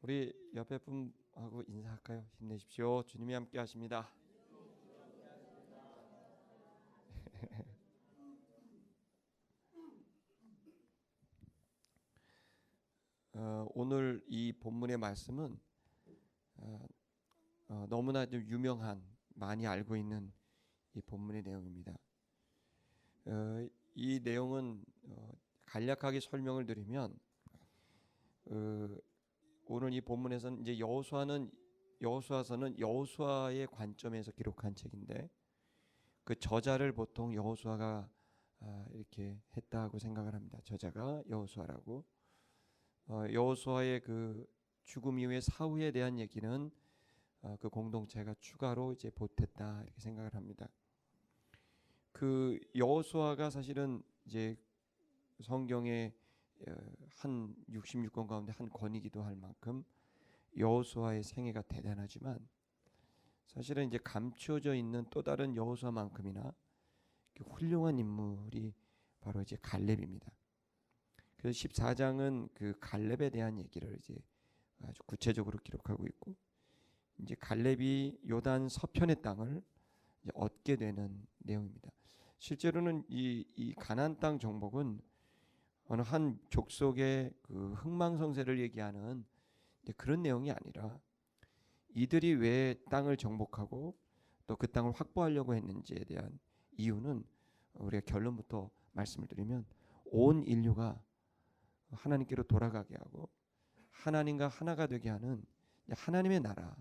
우리 옆에 분하고 인사할까요? 힘내십시오. 주님이 함께 하십니다. 오늘 이 본문의 말씀은 너무나 좀 유명한, 많이 알고 있는 이 본문의 내용입니다. 이 내용은 간략하게 설명을 드리면 오늘 이 본문에서는 이제 여호수아서는 여호수아의 관점에서 기록한 책인데, 그 저자를 보통 여호수아가 이렇게 했다고 생각을 합니다. 저자가 여호수아라고. 여호수아의 그 죽음 이후의 사후에 대한 얘기는 그 공동체가 추가로 이제 보탰다 이렇게 생각을 합니다. 그 여호수아가 사실은 이제 성경의 한 66권 가운데 한 권이기도 할 만큼 여호수아의 생애가 대단하지만, 사실은 이제 감추어져 있는 또 다른 여호수아만큼이나 훌륭한 인물이 바로 이제 갈렙입니다. 그래서 14장은 그 갈렙에 대한 얘기를 이제 아주 구체적으로 기록하고 있고, 이제 갈렙이 요단 서편의 땅을 이제 얻게 되는 내용입니다. 실제로는 이 가나안 땅 정복은 어느 한 족속의 그 흥망성쇠를 얘기하는 그런 내용이 아니라, 이들이 왜 땅을 정복하고 또 그 땅을 확보하려고 했는지에 대한 이유는 우리가 결론부터 말씀을 드리면, 온 인류가 하나님께로 돌아가게 하고 하나님과 하나가 되게 하는 하나님의 나라,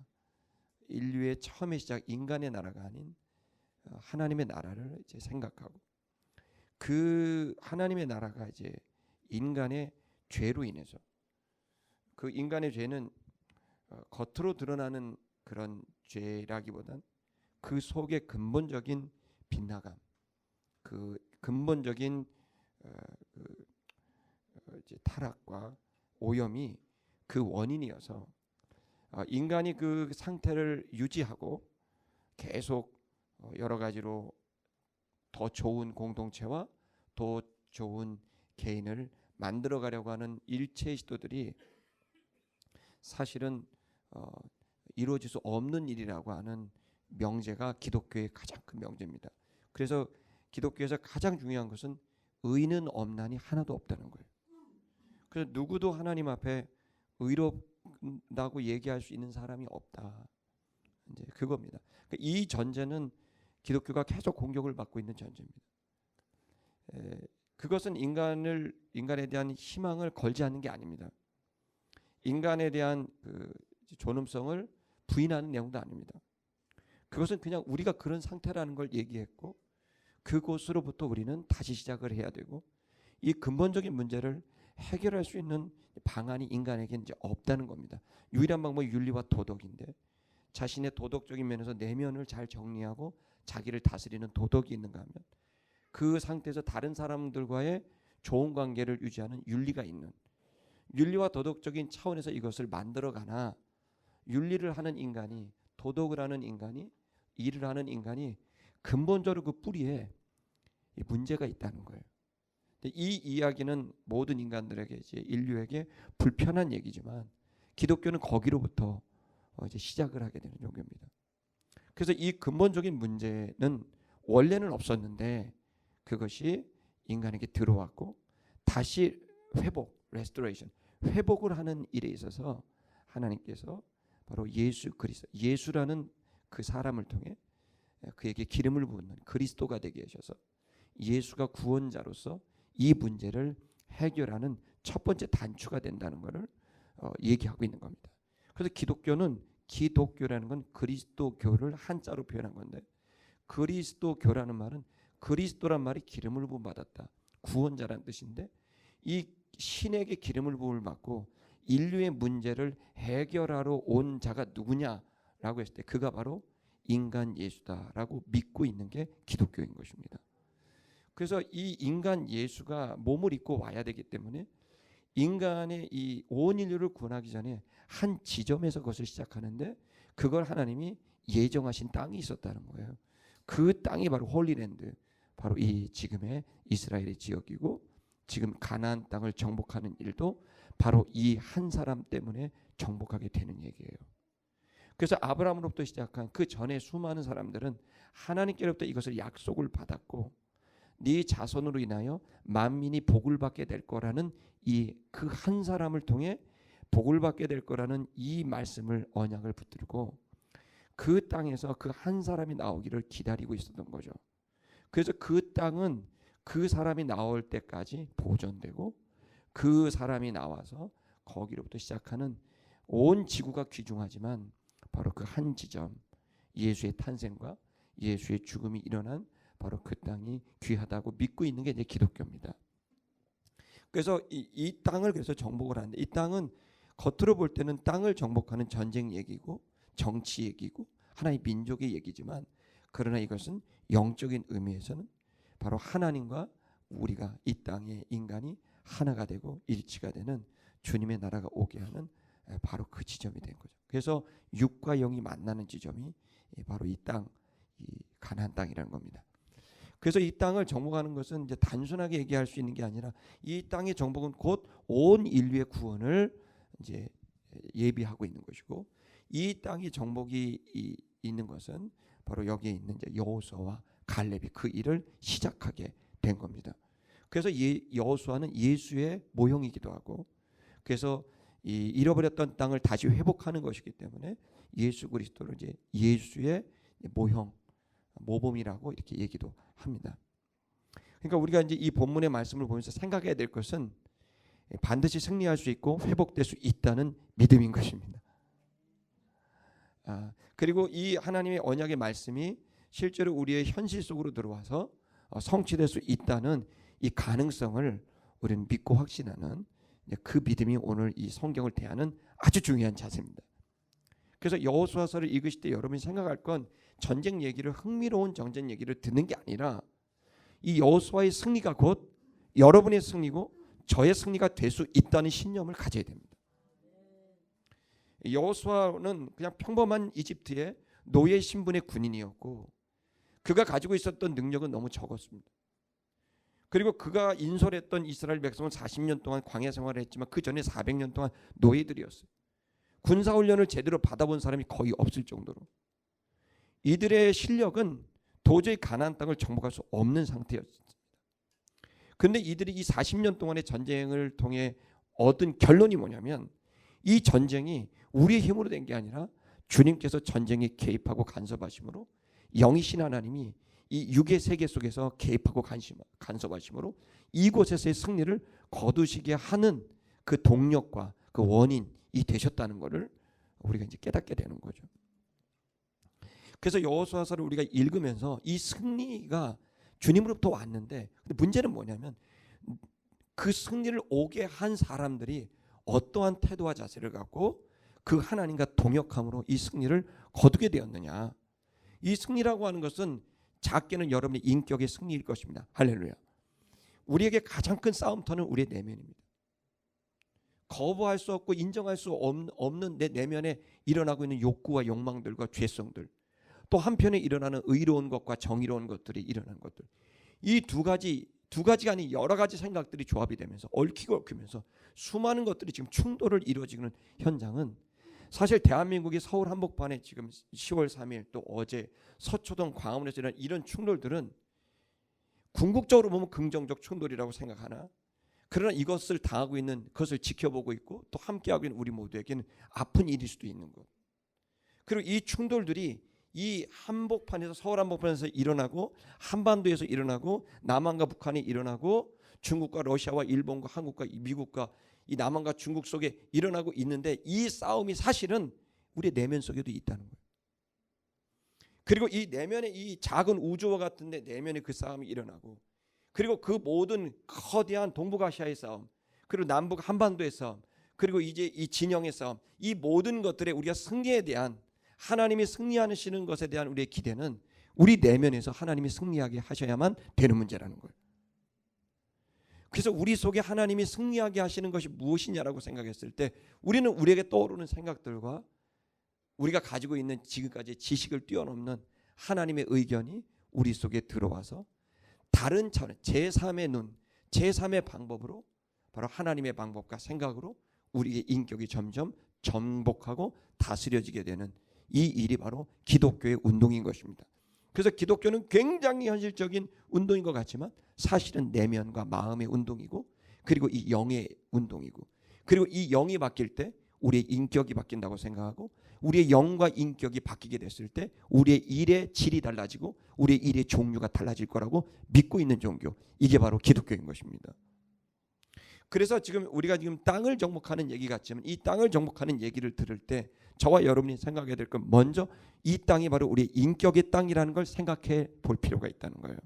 인류의 처음의 시작 인간의 나라가 아닌 하나님의 나라를 이제 생각하고, 그 하나님의 나라가 이제 인간의 죄로 인해서, 그 인간의 죄는 겉으로 드러나는 그런 죄라기보단 그 속의 근본적인 빗나감, 그 근본적인 이제 타락과 오염이 그 원인이어서, 인간이 그 상태를 유지하고 계속 여러 가지로 더 좋은 공동체와 더 좋은 개인을 만들어 가려고 하는 일체의 시도들이 사실은 이루어질 수 없는 일이라고 하는 명제가 기독교의 가장 큰 명제입니다. 그래서 기독교에서 가장 중요한 것은 의는 없나니 하나도 없다는 거예요. 그래서 누구도 하나님 앞에 의롭다고 얘기할 수 있는 사람이 없다. 이제 그겁니다. 이 전제는 기독교가 계속 공격을 받고 있는 전제입니다. 그것은 인간에 대한 희망을 걸지 않는 게 아닙니다. 인간에 대한 그 존엄성을 부인하는 내용도 아닙니다. 그것은 그냥 우리가 그런 상태라는 걸 얘기했고, 그곳으로부터 우리는 다시 시작을 해야 되고, 이 근본적인 문제를 해결할 수 있는 방안이 인간에게 이제 없다는 겁니다. 유일한 방법이 윤리와 도덕인데, 자신의 도덕적인 면에서 내면을 잘 정리하고 자기를 다스리는 도덕이 있는가 하면, 그 상태에서 다른 사람들과의 좋은 관계를 유지하는 윤리가 있는, 윤리와 도덕적인 차원에서 이것을 만들어가나, 윤리를 하는 인간이, 도덕을 하는 인간이, 일을 하는 인간이 근본적으로 그 뿌리에 문제가 있다는 거예요. 이 이야기는 모든 인간들에게, 이제 인류에게 불편한 얘기지만, 기독교는 거기로부터 이제 시작을 하게 되는 종교입니다. 그래서 이 근본적인 문제는 원래는 없었는데 그것이 인간에게 들어왔고, 다시 restoration, 회복을 하는 일에 있어서 하나님께서 바로 예수 그리스도, 예수라는 그 사람을 통해 그에게 기름을 붓는 그리스도가 되게 하셔서 예수가 구원자로서 이 문제를 해결하는 첫 번째 단추가 된다는 것을 얘기하고 있는 겁니다. 그래서 기독교라는 건 그리스도교를 한자로 표현한 건데, 그리스도교라는 말은, 그리스도란 말이 기름을 부음 받았다, 구원자라는 뜻인데, 이 신에게 기름을 부음을 받고 인류의 문제를 해결하러 온 자가 누구냐라고 했을 때 그가 바로 인간 예수다라고 믿고 있는 게 기독교인 것입니다. 그래서 이 인간 예수가 몸을 입고 와야 되기 때문에, 인간의 이 온 인류를 구원하기 전에 한 지점에서 그것을 시작하는데, 그걸 하나님이 예정하신 땅이 있었다는 거예요. 그 땅이 바로 홀리랜드, 바로 이 지금의 이스라엘의 지역이고, 지금 가나안 땅을 정복하는 일도 바로 이 한 사람 때문에 정복하게 되는 얘기예요. 그래서 아브라함으로부터 시작한 그 전에 수많은 사람들은 하나님께로부터 이것을 약속을 받았고 네 자손으로 인하여 만민이 복을 받게 될 거라는 이 그 한 사람을 통해 복을 받게 될 거라는 이 말씀을 언약을 붙들고 그 땅에서 그 한 사람이 나오기를 기다리고 있었던 거죠. 그래서 그 땅은 그 사람이 나올 때까지 보존되고 그 사람이 나와서 거기로부터 시작하는 온 지구가 귀중하지만 바로 그 한 지점 예수의 탄생과 예수의 죽음이 일어난 바로 그 땅이 귀하다고 믿고 있는 게 이제 기독교입니다. 그래서 이 땅을 그래서 정복을 하는데 이 땅은 겉으로 볼 때는 땅을 정복하는 전쟁 얘기고 정치 얘기고 하나의 민족의 얘기지만 그러나 이것은 영적인 의미에서는 바로 하나님과 우리가 이 땅의 인간이 하나가 되고 일치가 되는 주님의 나라가 오게 하는 바로 그 지점이 된 거죠. 그래서 육과 영이 만나는 지점이 바로 이 땅, 이 가나안 땅이라는 겁니다. 그래서 이 땅을 정복하는 것은 이제 단순하게 얘기할 수 있는 게 아니라 이 땅의 정복은 곧 온 인류의 구원을 이제 예비하고 있는 것이고 이 땅이 정복이 있는 것은 바로 여기에 있는 이제 여호수아와 갈렙이 그 일을 시작하게 된 겁니다. 그래서 여호수아는 예수의 모형이기도 하고 그래서 이 잃어버렸던 땅을 다시 회복하는 것이기 때문에 예수 그리스도를 이제 예수의 모형, 모범이라고 이렇게 얘기도 합니다. 그러니까 우리가 이제 이 본문의 말씀을 보면서 생각해야 될 것은 반드시 승리할 수 있고 회복될 수 있다는 믿음인 것입니다. 그리고 이 하나님의 언약의 말씀이 실제로 우리의 현실 속으로 들어와서 성취될 수 있다는 이 가능성을 우리는 믿고 확신하는 그 믿음이 오늘 이 성경을 대하는 아주 중요한 자세입니다. 그래서 여호수아서를 읽으실 때 여러분이 생각할 건 전쟁 얘기를 흥미로운 전쟁 얘기를 듣는 게 아니라 이 여호수아의 승리가 곧 여러분의 승리고 저의 승리가 될 수 있다는 신념을 가져야 됩니다. 여호수아는 그냥 평범한 이집트의 노예 신분의 군인이었고 그가 가지고 있었던 능력은 너무 적었습니다. 그리고 그가 인솔했던 이스라엘 백성은 40년 동안 광야 생활을 했지만 그 전에 400년 동안 노예들이었어요. 군사훈련을 제대로 받아본 사람이 거의 없을 정도로 이들의 실력은 도저히 가나안 땅을 정복할 수 없는 상태였습니다. 그런데 이들이 이 40년 동안의 전쟁을 통해 얻은 결론이 뭐냐면 이 전쟁이 우리의 힘으로 된 게 아니라 주님께서 전쟁에 개입하고 간섭하심으로 영이신 하나님이 이 육의 세계 속에서 개입하고 간섭하심으로 이곳에서의 승리를 거두시게 하는 그 동력과 그 원인이 되셨다는 것을 우리가 이제 깨닫게 되는 거죠. 그래서 여호수아서를 우리가 읽으면서 이 승리가 주님으로부터 왔는데 문제는 뭐냐면 그 승리를 오게 한 사람들이 어떠한 태도와 자세를 갖고 그 하나님과 동역함으로 이 승리를 거두게 되었느냐. 이 승리라고 하는 것은 작게는 여러분의 인격의 승리일 것입니다. 할렐루야. 우리에게 가장 큰 싸움터는 우리의 내면입니다. 거부할 수 없고 인정할 수 없는 내 내면에 일어나고 있는 욕구와 욕망들과 죄성들, 또 한편에 일어나는 의로운 것과 정의로운 것들이 일어나는 것들, 이 두 가지가 아닌 여러 가지 생각들이 조합이 되면서 얽히면서 수많은 것들이 지금 충돌을 이루어지는 현장은 사실 대한민국이 서울 한복판에 지금 10월 3일 또 어제 서초동 광화문에서 일어난 이런 충돌들은 궁극적으로 보면 긍정적 충돌이라고 생각하나 그러나 이것을 당하고 있는 그것을 지켜보고 있고 또 함께하고 있는 우리 모두에게는 아픈 일일 수도 있는 것. 그리고 이 충돌들이 이 한복판에서 서울 한복판에서 일어나고 한반도에서 일어나고 남한과 북한이 일어나고 중국과 러시아와 일본과 한국과 미국과 이 남한과 중국 속에 일어나고 있는데 이 싸움이 사실은 우리의 내면 속에도 있다는 거예요. 그리고 이 내면에 이 작은 우주와 같은 데 내면에 그 싸움이 일어나고 그리고 그 모든 거대한 동북아시아의 싸움 그리고 남북 한반도의 싸움 그리고 이제 이 진영의 싸움 이 모든 것들에 우리가 승리에 대한 하나님이 승리하시는 것에 대한 우리의 기대는 우리 내면에서 하나님이 승리하게 하셔야만 되는 문제라는 거예요. 그래서 우리 속에 하나님이 승리하게 하시는 것이 무엇이냐라고 생각했을 때 우리는 우리에게 떠오르는 생각들과 우리가 가지고 있는 지금까지의 지식을 뛰어넘는 하나님의 의견이 우리 속에 들어와서 다른 차원 제3의 눈, 제3의 방법으로 바로 하나님의 방법과 생각으로 우리의 인격이 점점 전복하고 다스려지게 되는 이 일이 바로 기독교의 운동인 것입니다. 그래서 기독교는 굉장히 현실적인 운동인 것 같지만 사실은 내면과 마음의 운동이고 그리고 이 영의 운동이고 그리고 이 영이 바뀔 때 우리의 인격이 바뀐다고 생각하고 우리의 영과 인격이 바뀌게 됐을 때 우리의 일의 질이 달라지고 우리의 일의 종류가 달라질 거라고 믿고 있는 종교, 이게 바로 기독교인 것입니다. 그래서 지금 우리가 지금 땅을 정복하는 얘기 같지만 이 땅을 정복하는 얘기를 들을 때 저와 여러분이 생각해야 될 건 먼저 이 땅이 바로 우리의 인격의 땅이라는 걸 생각해 볼 필요가 있다는 거예요.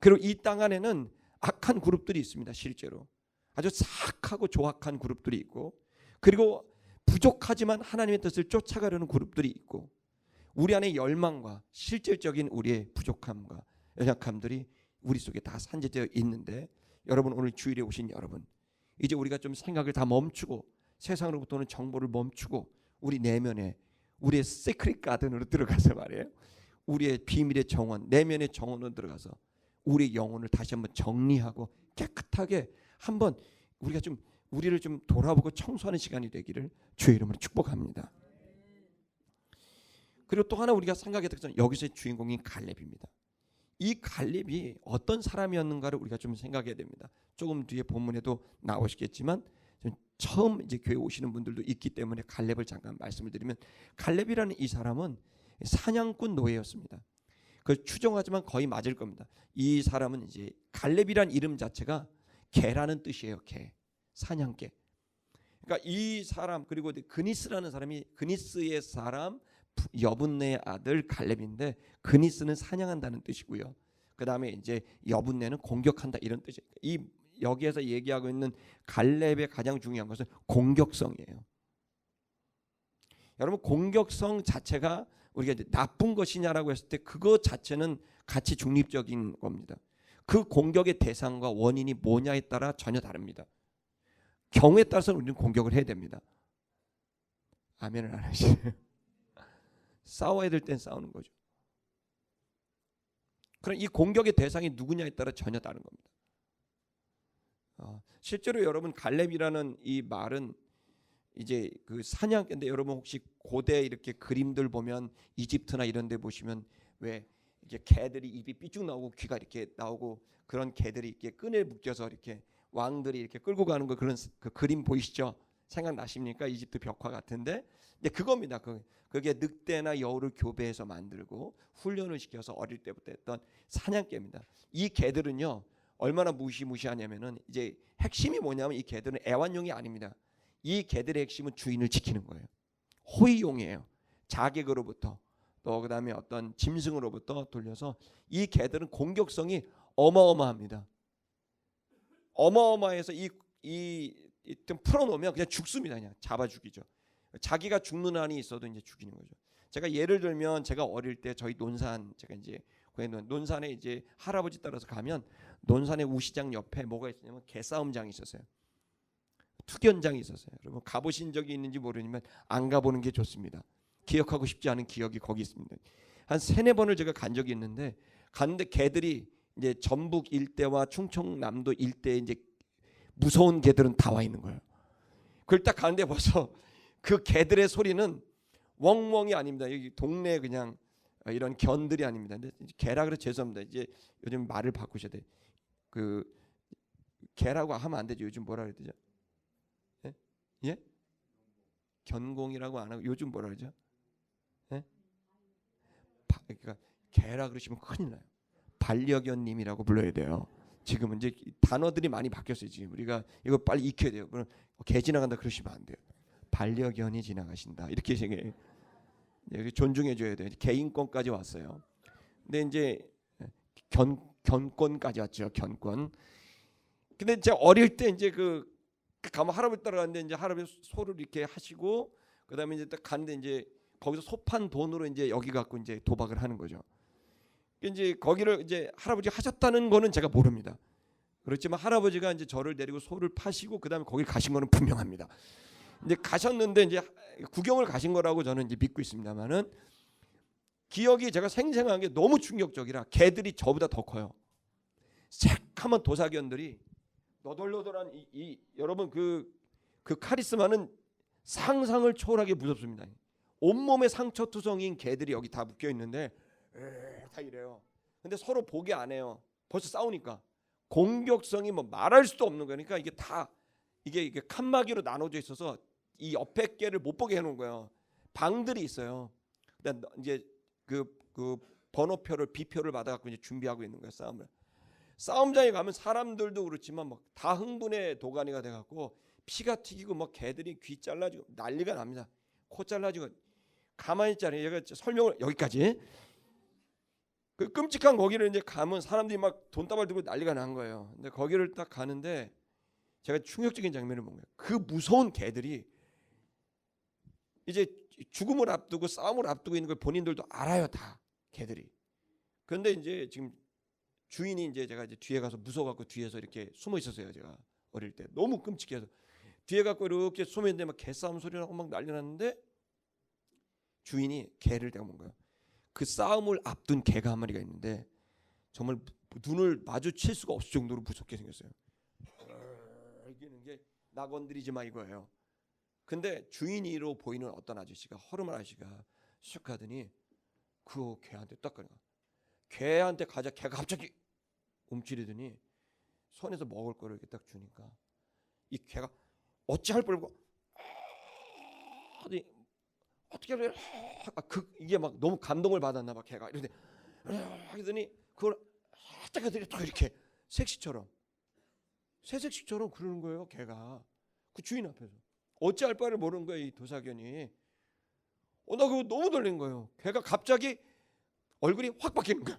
그리고 이 땅 안에는 악한 그룹들이 있습니다. 실제로 아주 사악하고 조악한 그룹들이 있고 그리고 부족하지만 하나님의 뜻을 쫓아가려는 그룹들이 있고 우리 안에 열망과 실질적인 우리의 부족함과 연약함들이 우리 속에 다 산재되어 있는데 여러분, 오늘 주일에 오신 여러분, 이제 우리가 좀 생각을 다 멈추고 세상으로부터 오는 정보를 멈추고 우리 내면에 우리의 시크릿 가든으로 들어가서 말이에요. 우리의 비밀의 정원, 내면의 정원으로 들어가서 우리의 영혼을 다시 한번 정리하고 깨끗하게 한번 우리가 좀 우리를 좀 돌아보고 청소하는 시간이 되기를 주의 이름으로 축복합니다. 그리고 또 하나 우리가 생각해야 될 것은 여기서의 주인공인 갈렙입니다. 이 갈렙이 어떤 사람이었는가를 우리가 좀 생각해야 됩니다. 조금 뒤에 본문에도 나오시겠지만 처음 이제 교회 오시는 분들도 있기 때문에 갈렙을 잠깐 말씀을 드리면 갈렙이라는 이 사람은 사냥꾼 노예였습니다. 그 추정하지만 거의 맞을 겁니다. 이 사람은 이제 갈렙이란 이름 자체가 개라는 뜻이에요. 개, 사냥개. 그러니까 이 사람 그리고 그니스라는 사람이 그니스의 사람 여분네의 아들 갈렙인데 그니스는 사냥한다는 뜻이고요. 그 다음에 이제 여분네는 공격한다 이런 뜻이에요. 이 여기에서 얘기하고 있는 갈렙의 가장 중요한 것은 공격성이에요. 여러분, 공격성 자체가 우리가 이제 나쁜 것이냐라고 했을 때 그거 자체는 가치 중립적인 겁니다. 그 공격의 대상과 원인이 뭐냐에 따라 전혀 다릅니다. 경우에 따라서는 우리는 공격을 해야 됩니다. 아멘을 안 하시네요. 싸워야 될 땐 싸우는 거죠. 그럼 이 공격의 대상이 누구냐에 따라 전혀 다른 겁니다. 실제로 여러분 갈렙이라는 이 말은 이제 그 사냥개인데 여러분 혹시 고대 이렇게 그림들 보면 이집트나 이런 데 보시면 왜 이렇게 개들이 입이 삐쭉 나오고 귀가 이렇게 나오고 그런 개들이 이렇게 끈에 묶여서 이렇게 왕들이 이렇게 끌고 가는 거 그런 그 그림 보이시죠? 생각나십니까? 이집트 벽화 같은데. 근데 그겁니다. 그게 늑대나 여우를 교배해서 만들고 훈련을 시켜서 어릴 때부터 했던 사냥개입니다. 이 개들은요 얼마나 무시무시하냐면은 이제 핵심이 뭐냐면 이 개들은 애완용이 아닙니다. 이 개들의 핵심은 주인을 지키는 거예요. 호위용이에요. 자객으로부터 또 그다음에 어떤 짐승으로부터 돌려서 이 개들은 공격성이 어마어마합니다. 어마어마해서 좀 풀어놓으면 그냥 죽습니다. 그냥 잡아 죽이죠. 자기가 죽는 한이 있어도 이제 죽이는 거죠. 제가 예를 들면 제가 어릴 때 저희 논산 제가 이제 논산에 이제 할아버지 따라서 가면 논산의 우시장 옆에 뭐가 있었냐면 개싸움장이 있었어요. 투견장이 있었어요. 여러분 가보신 적이 있는지 모르지만 안 가보는 게 좋습니다. 기억하고 싶지 않은 기억이 거기 있습니다. 한 3-4번을 제가 간 적이 있는데 갔는데 개들이 이제 전북 일대와 충청남도 일대에 이제 무서운 개들은 다 와 있는 거예요. 그걸 딱 가는데 벌써 그 개들의 소리는 웡웡이 아닙니다. 여기 동네 그냥 이런 견들이 아닙니다. 근데 개라 그래 죄송합니다. 이제 요즘 말을 바꾸셔야 돼. 그 개라고 하면 안 되죠. 요즘 뭐라 그래야 되죠? 예? 예? 견공이라고 안 하고 요즘 뭐라 그러죠? 예? 그러니까 개라 그러시면 큰일 나요. 반려견님이라고 불러야 돼요. 지금은 이제 단어들이 많이 바뀌었어요. 지금 우리가 이거 빨리 익혀야 돼요. 그럼 개 지나간다 그러시면 안 돼요. 반려견이 지나가신다 이렇게 생각해요. 존중해 줘야 돼요. 개인권까지 왔어요. 근데 이제 견권까지 왔죠. 견권. 근데 제가 어릴 때 이제 그 가면 할아버지 따라갔는데 이제 할아버지 소를 이렇게 하시고 그다음에 이제 딱 갔는데 이제 거기서 소판 돈으로 이제 여기 갖고 이제 도박을 하는 거죠. 이제 거기를 이제 할아버지 하셨다는 거는 제가 모릅니다. 그렇지만 할아버지가 이제 저를 데리고 소를 파시고 그다음에 거기 가신 거는 분명합니다. 이제 가셨는데 이제 구경을 가신 거라고 저는 이제 믿고 있습니다만은 기억이 제가 생생한 게 너무 충격적이라 개들이 저보다 더 커요. 까만 도사견들이 너덜너덜한 여러분 그 카리스마는 상상을 초월하게 무섭습니다. 온몸에 상처투성인 개들이 여기 다 묶여 있는데 다 이래요. 근데 서로 보게 안 해요. 벌써 싸우니까 공격성이 뭐 말할 수도 없는 거니까 이게 다 이게 칸막이로 나눠져 있어서 이 옆에 개를 못 보게 해놓은 거예요. 방들이 있어요. 근데 이제 그 번호표를 비표를 받아갖고 이제 준비하고 있는 거예요. 싸움장에 가면 사람들도 그렇지만 막 다 흥분의 도가니가 돼갖고 피가 튀기고 막 개들이 귀 잘라지고 난리가 납니다. 코 잘라지고 가만히 있잖아요. 얘가 설명을 여기까지. 그 끔찍한 거기를 이제 가면 사람들이 막 돈다발 들고 난리가 난 거예요. 근데 거기를 딱 가는데 제가 충격적인 장면을 본 거예요. 그 무서운 개들이 이제 죽음을 앞두고 싸움을 앞두고 있는 걸 본인들도 알아요, 다 개들이. 그런데 이제 지금 주인이 이제 제가 이제 뒤에 가서 무서워갖고 뒤에서 이렇게 숨어 있었어요. 제가 어릴 때 너무 끔찍해서 뒤에 갖고 이렇게 숨어 있는데 막 개싸움 소리 나고 막 난리 났는데 주인이 개를 데려온 거예요. 그 싸움을 앞둔 개가 한 마리가 있는데 정말 눈을 마주칠 수가 없을 정도로 무섭게 생겼어요. 이기는 게 나 건드리지 마 이거예요. 근데 주인이로 보이는 어떤 아저씨가 허름한 아저씨가 슉 가더니 그 개한테 딱 가니까 개한테 가자 개가 갑자기 움츠리더니 손에서 먹을 거를 이렇게 딱 주니까 이 개가 어찌할 뻔하고 어떻게 그래? 이게 막 너무 감동을 받았나 봐 개가 이런데 하더니 그걸 딱 이렇게 색시처럼 새색시처럼 그러는 거예요. 개가 그 주인 앞에서 어찌할 바를 모르는 거예요. 이 도사견이. 나 그거 너무 놀란 거예요. 걔가 갑자기 얼굴이 확 바뀌는 거야.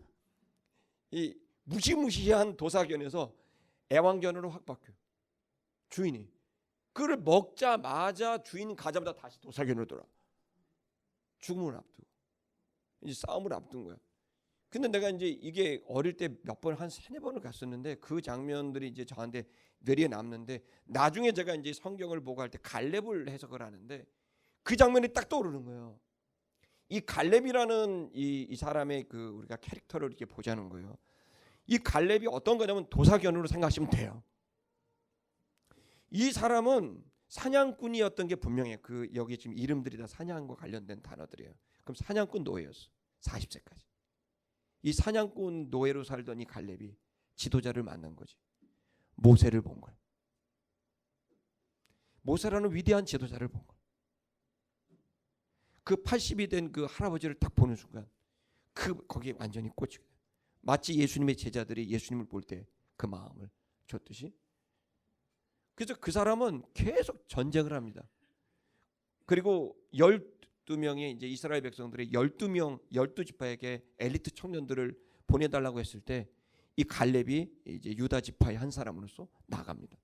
이 무시무시한 도사견에서 애완견으로 확 바뀌어요. 주인이 그를 먹자마자 주인 가자마자 다시 도사견으로 돌아. 죽음을 앞두고 이제 싸움을 앞둔 거야. 근데 내가 이제 이게 어릴 때 몇 번 한 3-4번을 갔었는데 그 장면들이 이제 저한테 뇌리에 남는데 나중에 제가 이제 성경을 보고 할 때 갈렙을 해석을 하는데 그 장면이 딱 떠오르는 거예요. 이 갈렙이라는 이 사람의 그 우리가 캐릭터를 이렇게 보자는 거예요. 이 갈렙이 어떤 거냐면 도사견으로 생각하시면 돼요. 이 사람은 사냥꾼이었던 게 분명해요. 그 여기 지금 이름들이 다 사냥과 관련된 단어들이에요. 그럼 사냥꾼 노예였어. 40세까지. 이 사냥꾼 노예로 살던 이 갈렙이 지도자를 만난 거지. 모세를 본 거야. 모세라는 위대한 지도자를 본 거야. 그 80이 된 그 할아버지를 딱 보는 순간 거기에 완전히 꽂히게 돼. 마치 예수님의 제자들이 예수님을 볼 때 그 마음을 줬듯이. 그래서 그 사람은 계속 전쟁을 합니다. 그리고 12명의 이제 이스라엘 백성들의 12명 12지파에게 엘리트 청년들을 보내달라고 했을 때 이 갈렙이 이제 유다 지파의 한 사람으로서 나갑니다.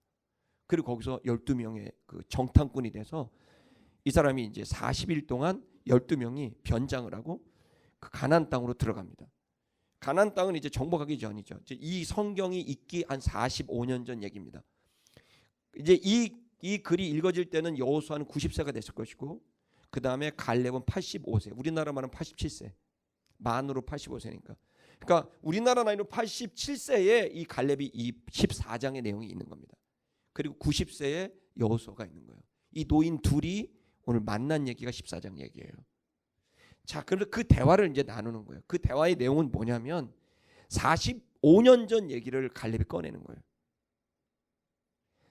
그리고 거기서 12명의 그 정탐꾼이 돼서 이 사람이 이제 40일 동안 12명이 변장을 하고 그 가나안 땅으로 들어갑니다. 가나안 땅은 이제 정복하기 전이죠. 이 성경이 있기 한 45년 전 얘기입니다. 이제 이 글이 읽어질 때는 여호수아는 90세가 됐을 것이고 그 다음에 갈렙은 85세, 우리나라 말은 87세, 만으로 85세니까. 그러니까 우리나라 나이로 87세에 이 갈렙이 이 14장의 내용이 있는 겁니다. 그리고 90세에 여호수아가 있는 거예요. 이 노인 둘이 오늘 만난 얘기가 14장 얘기예요. 자, 그 대화를 이제 나누는 거예요. 그 대화의 내용은 뭐냐면 45년 전 얘기를 갈렙이 꺼내는 거예요.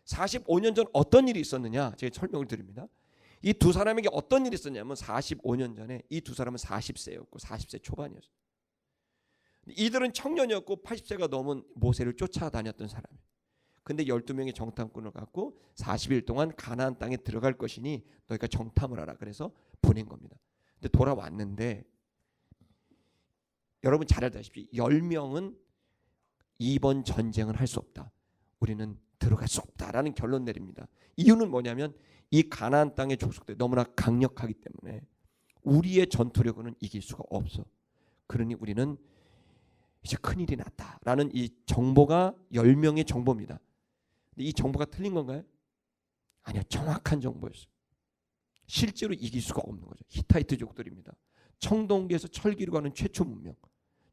45년 전 어떤 일이 있었느냐 제가 설명을 드립니다. 이 두 사람에게 어떤 일이 있었냐면 45년 전에 이 두 사람은 40세였고 40세 초반이었어요. 이들은 청년이었고 80세가 넘은 모세를 쫓아다녔던 사람이에요. 근데 12명의 정탐꾼을 갖고 40일 동안 가나안 땅에 들어갈 것이니 너희가 정탐을 하라 그래서 보낸 겁니다. 근데 돌아왔는데 여러분 잘 알다시피 10명은 이번 전쟁을 할 수 없다. 우리는 들어갈 수 없다라는 결론 내립니다. 이유는 뭐냐면 이 가나안 땅의 족속들이 너무나 강력하기 때문에 우리의 전투력으로는 이길 수가 없어. 그러니 우리는 이제 큰일이 났다라는 이 정보가 10명의 정보입니다. 근데 이 정보가 틀린 건가요? 아니요. 정확한 정보였어요. 실제로 이길 수가 없는 거죠. 히타이트족들입니다. 청동기에서 철기로 가는 최초 문명.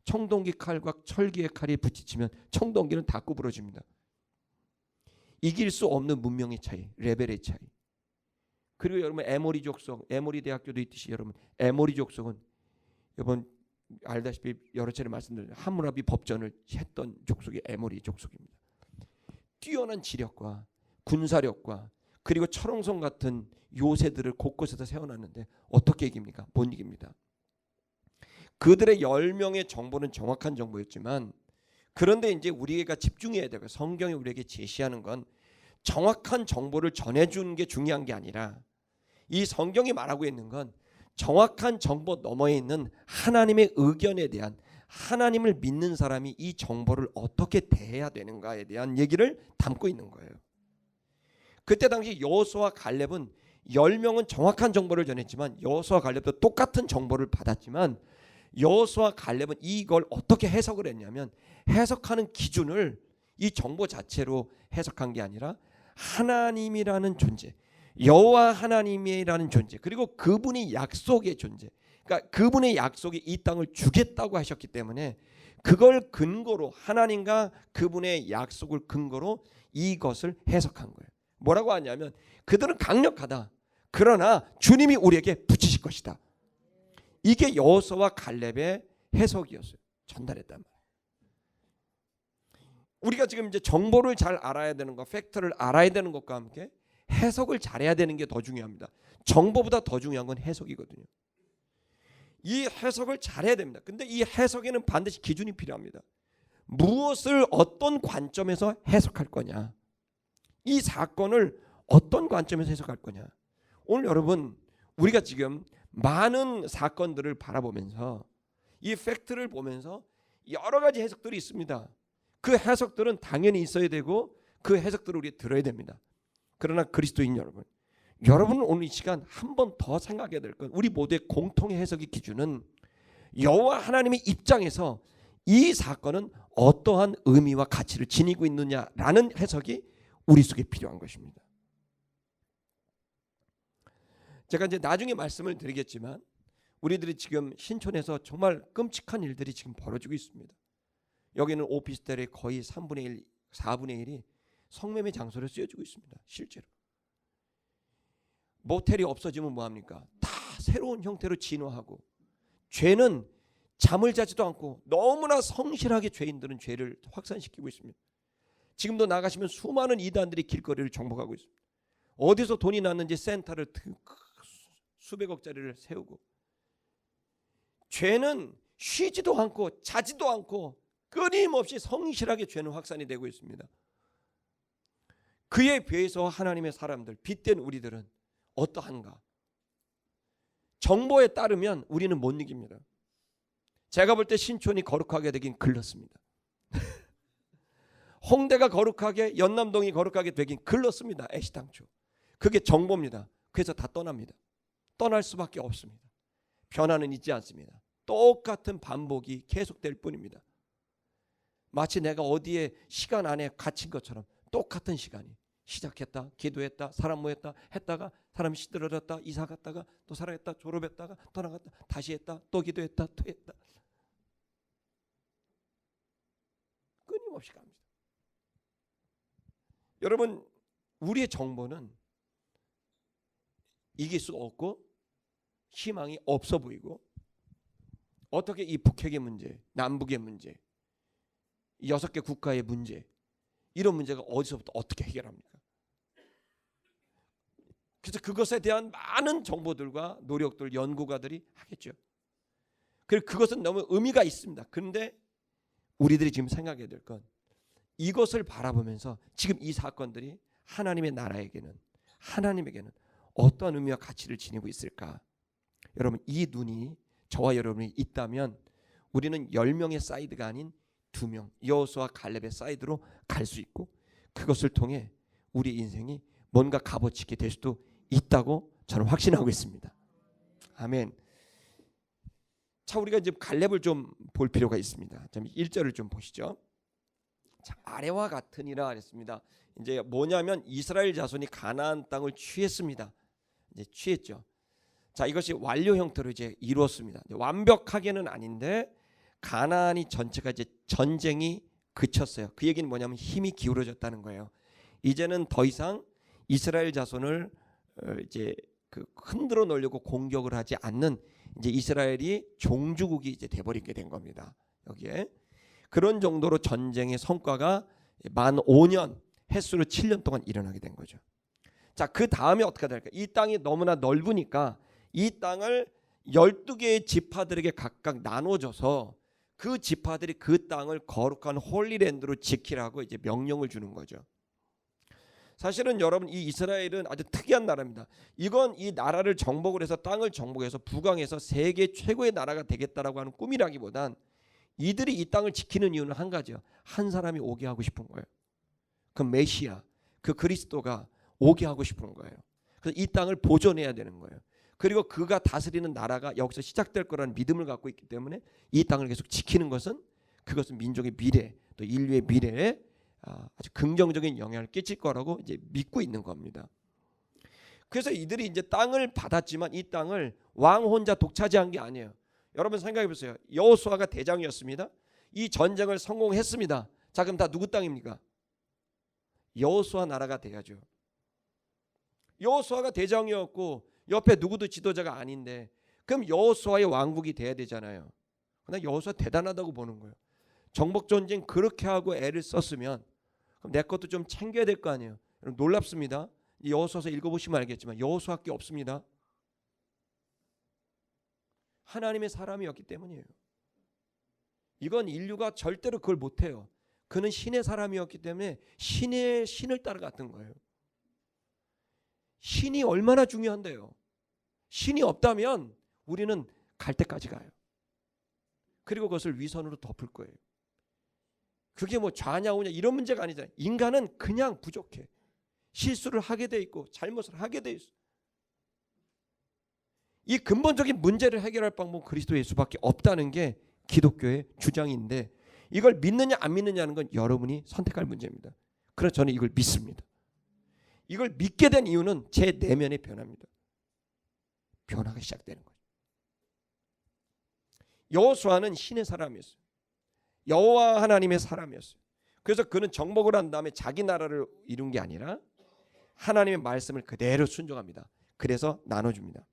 청동기 칼과 철기의 칼이 부딪히면 청동기는 다 구부러집니다. 이길 수 없는 문명의 차이, 레벨의 차이. 그리고 여러분 에모리 족속, 에모리 대학교도 있듯이 여러분 에모리 족속은 여러분 알다시피 여러 차례 말씀드린 함무라비 법전을 했던 족속이 에모리 족속입니다. 뛰어난 지력과 군사력과 그리고 철옹성 같은 요새들을 곳곳에서 세워놨는데 어떻게 이깁니까? 못 이깁니다. 그들의 10명의 정보는 정확한 정보였지만 그런데 이제 우리가 집중해야 되고 성경이 우리에게 제시하는 건 정확한 정보를 전해주는 게 중요한 게 아니라 이 성경이 말하고 있는 건 정확한 정보 너머에 있는 하나님의 의견에 대한 하나님을 믿는 사람이 이 정보를 어떻게 대해야 되는가에 대한 얘기를 담고 있는 거예요. 그때 당시 여호수아와 갈렙은 10명은 정확한 정보를 전했지만 여호수아와 갈렙도 똑같은 정보를 받았지만 여호수아와 갈렙은 이걸 어떻게 해석을 했냐면 해석하는 기준을 이 정보 자체로 해석한 게 아니라 하나님이라는 존재, 여호와 하나님이라는 존재, 그리고 그분이 약속의 존재, 그러니까 그분의 약속이 이 땅을 주겠다고 하셨기 때문에 그걸 근거로 하나님과 그분의 약속을 근거로 이것을 해석한 거예요. 뭐라고 하냐면 그들은 강력하다. 그러나 주님이 우리에게 붙이실 것이다. 이게 여호수아와 갈렙의 해석이었어요. 전달했단 말이에요. 우리가 지금 이제 정보를 잘 알아야 되는 것, 팩트를 알아야 되는 것과 함께 해석을 잘해야 되는 게 더 중요합니다. 정보보다 더 중요한 건 해석이거든요. 이 해석을 잘해야 됩니다. 근데 이 해석에는 반드시 기준이 필요합니다. 무엇을 어떤 관점에서 해석할 거냐, 이 사건을 어떤 관점에서 해석할 거냐. 오늘 여러분 우리가 지금 많은 사건들을 바라보면서 이 팩트를 보면서 여러 가지 해석들이 있습니다. 그 해석들은 당연히 있어야 되고 그 해석들을 우리 들어야 됩니다. 그러나 그리스도인 여러분은 오늘 이 시간 한 번 더 생각해야 될 건 우리 모두의 공통의 해석의 기준은 여호와 하나님의 입장에서 이 사건은 어떠한 의미와 가치를 지니고 있느냐라는 해석이 우리 속에 필요한 것입니다. 제가 이제 나중에 말씀을 드리겠지만 우리들이 지금 신촌에서 정말 끔찍한 일들이 지금 벌어지고 있습니다. 여기는 오피스텔의 거의 3분의 1, 4분의 1이 성매매 장소로 쓰여지고 있습니다. 실제로. 모텔이 없어지면 뭐합니까? 다 새로운 형태로 진화하고 죄는 잠을 자지도 않고 너무나 성실하게 죄인들은 죄를 확산시키고 있습니다. 지금도 나가시면 수많은 이단들이 길거리를 정복하고 있습니다. 어디서 돈이 났는지 센터를 수백억짜리를 세우고 죄는 쉬지도 않고 자지도 않고 끊임없이 성실하게 죄는 확산이 되고 있습니다. 그에 비해서 하나님의 사람들, 빛된 우리들은 어떠한가? 정보에 따르면 우리는 못 이깁니다. 제가 볼 때 신촌이 거룩하게 되긴 글렀습니다. 홍대가 거룩하게, 연남동이 거룩하게 되긴 글렀습니다. 애시당초. 그게 정보입니다. 그래서 다 떠납니다. 떠날 수밖에 없습니다. 변화는 있지 않습니다. 똑같은 반복이 계속될 뿐입니다. 마치 내가 어디에 시간 안에 갇힌 것처럼 똑같은 시간이 시작했다, 기도했다, 사람 모였다, 했다가 사람이 시들어졌다, 이사 갔다가 또 살아했다, 졸업했다가 또 나갔다, 다시 했다, 또 기도했다, 또 했다. 끊임없이 갑니다. 여러분, 우리의 정보는 이길 수 없고 희망이 없어 보이고 어떻게 이 북핵의 문제, 남북의 문제, 6개 국가의 문제, 이런 문제가 어디서부터 어떻게 해결합니까? 그래서 그것에 대한 많은 정보들과 노력들, 연구가들이 하겠죠. 그리고 그것은 너무 의미가 있습니다. 그런데 우리들이 지금 생각해야 될 건 이것을 바라보면서 지금 이 사건들이 하나님의 나라에게는, 하나님에게는 어떠한 의미와 가치를 지니고 있을까? 여러분, 이 눈이 저와 여러분이 있다면 우리는 10명의 사이드가 아닌 2명, 여호수아와 갈렙의 사이드로 갈 수 있고 그것을 통해 우리 인생이 뭔가 값어치게 될 수도 있다고 저는 확신하고 있습니다. 아멘. 자, 우리가 이제 갈렙을 좀 볼 필요가 있습니다. 1절을 좀 보시죠. 자, 아래와 같으니라 했습니다. 이제 뭐냐면 이스라엘 자손이 가나안 땅을 취했습니다. 이제 취했죠. 자, 이것이 완료 형태로 이제 이루었습니다. 완벽하게는 아닌데 가나안이 전체가 이제 전쟁이 그쳤어요. 그 얘기는 뭐냐면 힘이 기울어졌다는 거예요. 이제는 더 이상 이스라엘 자손을 이제 그 흔들어 놓으려고 공격을 하지 않는 이제 이스라엘이 종주국이 이제 돼버리게 된 겁니다. 여기에 그런 정도로 전쟁의 성과가 만 5년 횟수로 7년 동안 일어나게 된 거죠. 자, 그 다음에 어떻게 될까? 이 땅이 너무나 넓으니까 이 땅을 12개의 지파들에게 각각 나눠줘서 그 지파들이 그 땅을 거룩한 홀리랜드로 지키라고 이제 명령을 주는 거죠. 사실은 여러분 이 이스라엘은 아주 특이한 나라입니다. 이건 이 나라를 정복을 해서 땅을 정복해서 부강해서 세계 최고의 나라가 되겠다라고 하는 꿈이라기보단 이들이 이 땅을 지키는 이유는 한 가지요. 한 사람이 오게 하고 싶은 거예요. 그 메시아, 그 그리스도가 오게 하고 싶은 거예요. 그래서 이 땅을 보존해야 되는 거예요. 그리고 그가 다스리는 나라가 여기서 시작될 거라는 믿음을 갖고 있기 때문에 이 땅을 계속 지키는 것은 그것은 민족의 미래, 또 인류의 미래에 아주 긍정적인 영향을 끼칠 거라고 이제 믿고 있는 겁니다. 그래서 이들이 이제 땅을 받았지만 이 땅을 왕 혼자 독차지한 게 아니에요. 여러분 생각해 보세요. 여호수아가 대장이었습니다. 이 전쟁을 성공했습니다. 자, 그럼 다 누구 땅입니까? 여호수아 나라가 돼야죠. 여호수아가 대장이었고 옆에 누구도 지도자가 아닌데 그럼 여호수아의 왕국이 돼야 되잖아요. 그냥 여호수아 대단하다고 보는 거예요. 정복 전쟁 그렇게 하고 애를 썼으면 그럼 내 것도 좀 챙겨야 될 거 아니에요. 여러분 놀랍습니다. 여호수아서 읽어보시면 알겠지만 여호수아밖에 없습니다. 하나님의 사람이었기 때문이에요. 이건 인류가 절대로 그걸 못해요. 그는 신의 사람이었기 때문에 신을 따라갔던 거예요. 신이 얼마나 중요한데요. 신이 없다면 우리는 갈 때까지 가요. 그리고 그것을 위선으로 덮을 거예요. 그게 뭐 좌냐 우냐 이런 문제가 아니잖아요. 인간은 그냥 부족해. 실수를 하게 돼 있고 잘못을 하게 돼 있어. 이 근본적인 문제를 해결할 방법은 그리스도 예수밖에 없다는 게 기독교의 주장인데 이걸 믿느냐 안 믿느냐는 건 여러분이 선택할 문제입니다. 그래서 저는 이걸 믿습니다. 이걸 믿게 된 이유는 제 내면의 변화입니다. 변화가 시작되는 거예요. 여호수아는 신의 사람이었어요. 여호와 하나님의 사람이었어요. 그래서 그는 정복을 한 다음에 자기 나라를 이룬 게 아니라 하나님의 말씀을 그대로 순종합니다. 그래서 나눠줍니다.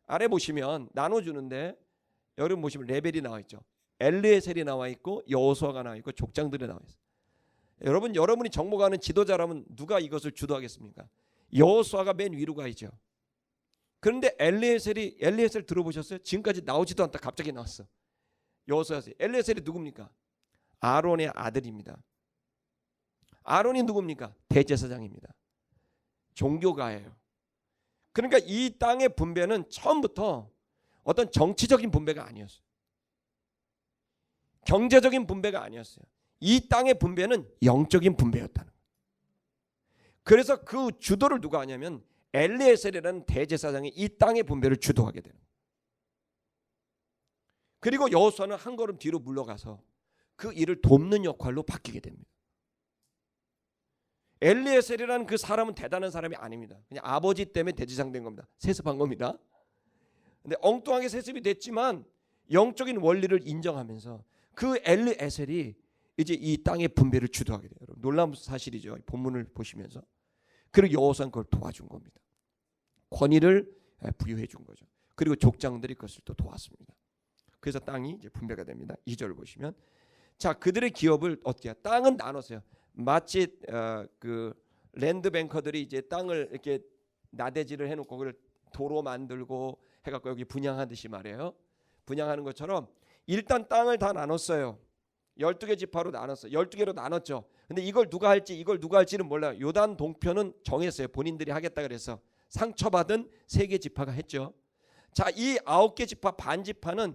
아래 보시면 나눠주는데 여러분 보시면 레벨이 나와 있죠. 엘르에셀이 나와 있고 여호수아가 나와 있고 족장들이 나와 있어요. 여러분이 정복하는 지도자라면 누가 이것을 주도하겠습니까? 여호수아가 맨 위로 가 있죠. 그런데 엘르에셀 들어보셨어요? 지금까지 나오지도 않다 갑자기 나왔어. 여호수아에서 엘르에셀이 누굽니까? 아론의 아들입니다. 아론이 누굽니까? 대제사장입니다. 종교가예요. 그러니까 이 땅의 분배는 처음부터 어떤 정치적인 분배가 아니었어요. 경제적인 분배가 아니었어요. 이 땅의 분배는 영적인 분배였다는 거예요. 그래서 그 주도를 누가 하냐면 엘리에셀이라는 대제사장이 이 땅의 분배를 주도하게 되는 거예요. 그리고 여호수아는 한 걸음 뒤로 물러가서 그 일을 돕는 역할로 바뀌게 됩니다. 엘리에셀이라는 그 사람은 대단한 사람이 아닙니다. 그냥 아버지 때문에 대제사장 된 겁니다. 세습한 겁니다. 근데 엉뚱하게 세습이 됐지만 영적인 원리를 인정하면서 그 엘리에셀이 이제 이 땅의 분배를 주도하게 돼요. 놀라운 사실이죠. 본문을 보시면서. 그리고 여호수아는 그걸 도와준 겁니다. 권위를 부여해 준 거죠. 그리고 족장들이 그것을 또 도왔습니다. 그래서 땅이 이제 분배가 됩니다. 2절 보시면 자 그들의 기업을 어떻게 해요? 땅은 나눴어요. 마치 그 랜드 뱅커들이 이제 땅을 이렇게 나대지를 해놓고 그걸 도로 만들고 해갖고 여기 분양하듯이 말이에요. 분양하는 것처럼 일단 땅을 다 나눴어요. 12개 지파로 나눴어요. 12개로 나눴죠. 근데 이걸 누가 할지는 몰라요. 요단 동편은 정했어요. 본인들이 하겠다 그래서 상처받은 3개 지파가 했죠. 자, 이 9개 지파 반 지파는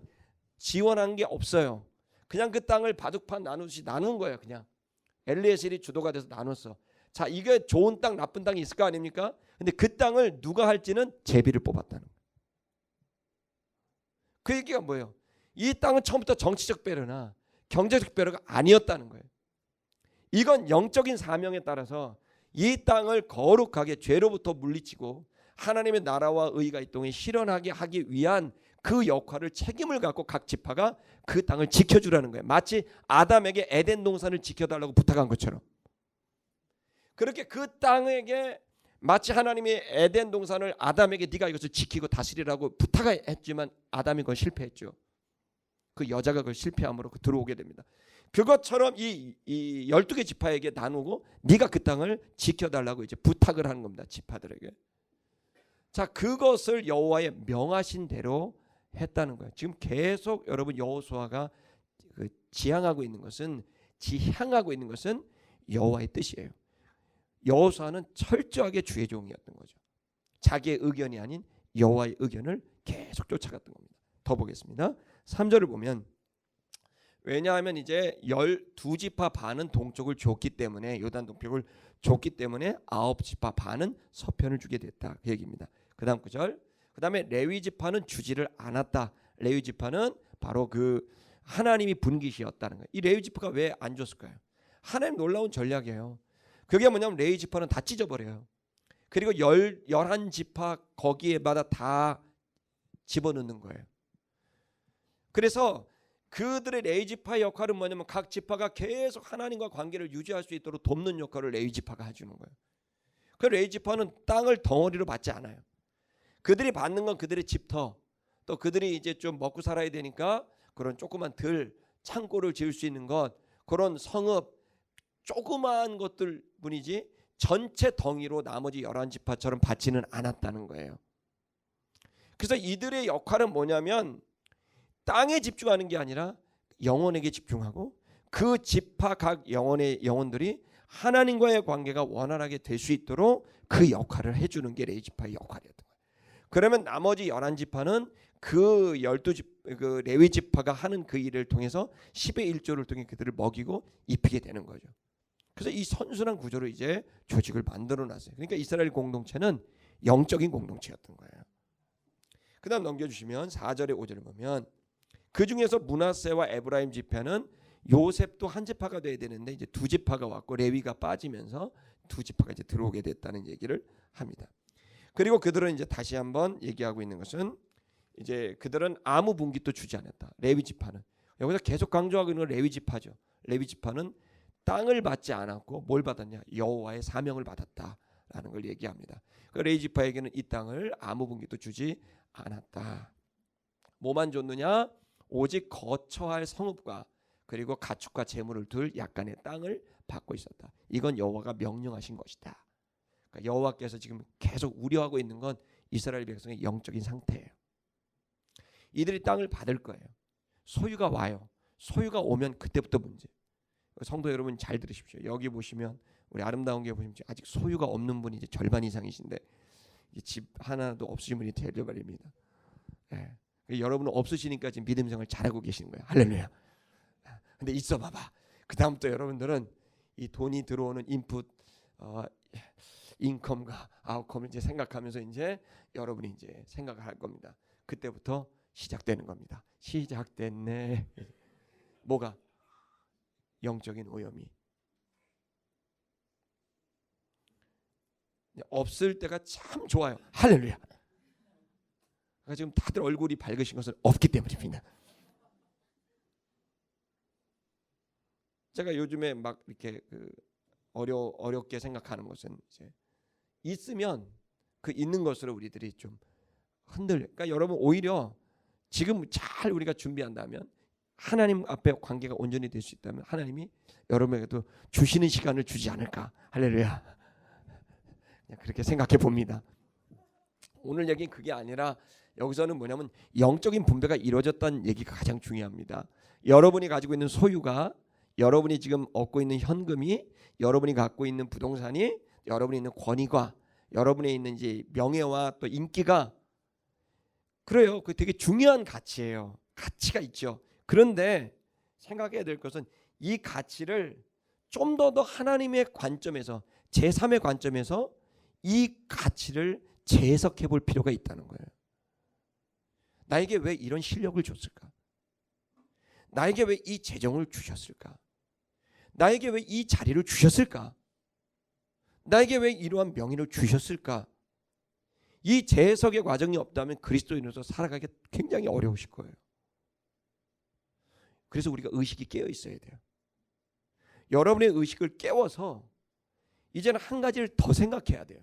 지원한 게 없어요. 그냥 그 땅을 바둑판 나누듯이 나눈 거예요. 그냥 엘리에셀이 주도가 돼서 나눴어. 자, 이게 좋은 땅 나쁜 땅이 있을 거 아닙니까? 근데 그 땅을 누가 할지는 제비를 뽑았다는 거예요. 그 얘기가 뭐예요? 이 땅은 처음부터 정치적 배려나 경제적 배려가 아니었다는 거예요. 이건 영적인 사명에 따라서 이 땅을 거룩하게 죄로부터 물리치고 하나님의 나라와 의가 이 땅에 실현하게 하기 위한 그 역할을 책임을 갖고 각 지파가 그 땅을 지켜주라는 거예요. 마치 아담에게 에덴 동산을 지켜달라고 부탁한 것처럼. 그렇게 그 땅에게 마치 하나님이 에덴 동산을 아담에게 네가 이것을 지키고 다스리라고 부탁했지만 아담이 그건 실패했죠. 그 여자가 그걸 실패함으로 들어오게 됩니다. 그것처럼 이 12개 지파에게 나누고 네가 그 땅을 지켜달라고 이제 부탁을 하는 겁니다. 지파들에게. 자, 그것을 여호와의 명하신 대로 했다는 거예요. 지금 계속 여러분 여호수아가 지향하고 있는 것은 여호와의 뜻이에요. 여호수아는 철저하게 주의 종이었던 거죠. 자기의 의견이 아닌 여호와의 의견을 계속 쫓아갔던 겁니다. 더 보겠습니다. 3절을 보면 왜냐하면 이제 12지파 반은 동쪽을 줬기 때문에 요단 동쪽을 줬기 때문에 9지파 반은 서편을 주게 됐다. 그 얘기입니다. 그 다음 9절. 그 다음에 레위지파는 주지를 않았다. 레위지파는 바로 그 하나님이 분깃이었다는 거예요. 이 레위지파가 왜 안 줬을까요? 하나님 놀라운 전략이에요. 그게 뭐냐면 레위지파는 다 찢어버려요. 그리고 11지파 거기에마다 다 집어넣는 거예요. 그래서 그들의 레위지파의 역할은 뭐냐면 각 지파가 계속 하나님과 관계를 유지할 수 있도록 돕는 역할을 레위지파가 해주는 거예요. 그 레위지파는 땅을 덩어리로 받지 않아요. 그들이 받는 건 그들의 집터, 또 그들이 이제 좀 먹고 살아야 되니까 그런 조그만 들, 창고를 지을 수 있는 것, 그런 성읍, 조그마한 것들 뿐이지 전체 덩이로 나머지 11지파처럼 받지는 않았다는 거예요. 그래서 이들의 역할은 뭐냐면 땅에 집중하는 게 아니라 영혼에게 집중하고 그 지파 각 영혼들이 하나님과의 관계가 원활하게 될 수 있도록 그 역할을 해주는 게 레위지파의 역할이었던 거예요. 그러면 나머지 11지파는 그 12지 그 레위지파가 하는 그 일을 통해서 10의 1조를 통해 그들을 먹이고 입히게 되는 거죠. 그래서 이 선순환 구조로 이제 조직을 만들어 놨어요. 그러니까 이스라엘 공동체는 영적인 공동체였던 거예요. 그 다음 넘겨주시면 4절에 5절을 보면 그 중에서 므낫세와 에브라임 지파는 요셉도 한 지파가 돼야 되는데 이제 두 지파가 왔고 레위가 빠지면서 두 지파가 이제 들어오게 됐다는 얘기를 합니다. 그리고 그들은 이제 다시 한번 얘기하고 있는 것은 이제 그들은 아무 분깃도 주지 않았다. 레위 지파는 여기서 계속 강조하고 있는 건 레위 지파죠. 레위 지파는 땅을 받지 않았고 뭘 받았냐? 여호와의 사명을 받았다라는 걸 얘기합니다. 그 레위 지파에게는 이 땅을 아무 분깃도 주지 않았다. 뭐만 줬느냐? 오직 거처할 성읍과 그리고 가축과 재물을 둘 약간의 땅을 받고 있었다. 이건 여호와가 명령하신 것이다. 그러니까 여호와께서 지금 계속 우려하고 있는 건 이스라엘 백성의 영적인 상태예요. 이들이 땅을 받을 거예요. 소유가 와요. 소유가 오면 그때부터 문제. 성도 여러분 잘 들으십시오. 여기 보시면 우리 아름다운 게 보시면 아직 소유가 없는 분이 이제 절반 이상이신데 집 하나도 없으신 분이 되어버립니다. 예. 여러분은 없으시니까 지금 믿음 생활 잘하고 계시는 거예요. 할렐루야. 근데 있어 봐봐. 그 다음부터 여러분들은 이 돈이 들어오는 인풋, 인컴과 아웃컴을 이제 생각하면서 이제 여러분이 이제 생각을 할 겁니다. 그때부터 시작되는 겁니다. 시작됐네. 뭐가? 영적인 오염이. 없을 때가 참 좋아요. 할렐루야. 그러니까 지금 다들 얼굴이 밝으신 것은 없기 때문입니다. 제가 요즘에 막 이렇게 어렵게 생각하는 것은 이제 있으면 그 있는 것으로 우리들이 좀 흔들려. 그러니까 여러분 오히려 지금 잘 우리가 준비한다면 하나님 앞에 관계가 온전히 될 수 있다면 하나님이 여러분에게도 주시는 시간을 주지 않을까. 할렐루야. 그냥 그렇게 생각해 봅니다. 오늘 얘기는 그게 아니라 여기서는 뭐냐면 영적인 분배가 이루어졌다는 얘기가 가장 중요합니다. 여러분이 가지고 있는 소유가, 여러분이 지금 얻고 있는 현금이, 여러분이 갖고 있는 부동산이, 여러분이 있는 권위가, 여러분이 있는 이제 명예와 또 인기가, 그래요. 그 되게 중요한 가치예요. 가치가 있죠. 그런데 생각해야 될 것은 이 가치를 좀 더 하나님의 관점에서, 제3의 관점에서 이 가치를 재해석해 볼 필요가 있다는 거예요. 나에게 왜 이런 실력을 줬을까? 나에게 왜 이 재정을 주셨을까? 나에게 왜 이 자리를 주셨을까? 나에게 왜 이러한 명예를 주셨을까? 이 재해석의 과정이 없다면 그리스도인으로서 살아가기 굉장히 어려우실 거예요. 그래서 우리가 의식이 깨어 있어야 돼요. 여러분의 의식을 깨워서 이제는 한 가지를 더 생각해야 돼요.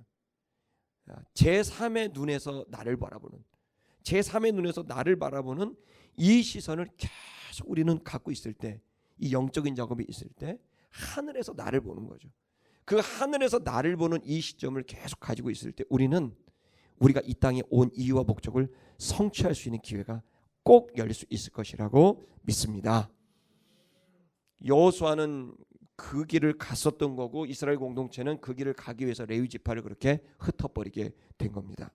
제3의 눈에서 나를 바라보는, 제3의 눈에서 나를 바라보는 이 시선을 계속 우리는 갖고 있을 때, 이 영적인 작업이 있을 때 하늘에서 나를 보는 거죠. 그 하늘에서 나를 보는 이 시점을 계속 가지고 있을 때 우리는 우리가 이 땅에 온 이유와 목적을 성취할 수 있는 기회가 꼭 열릴 수 있을 것이라고 믿습니다. 여호수아는 그 길을 갔었던 거고 이스라엘 공동체는 그 길을 가기 위해서 레위 지파를 그렇게 흩어버리게 된 겁니다.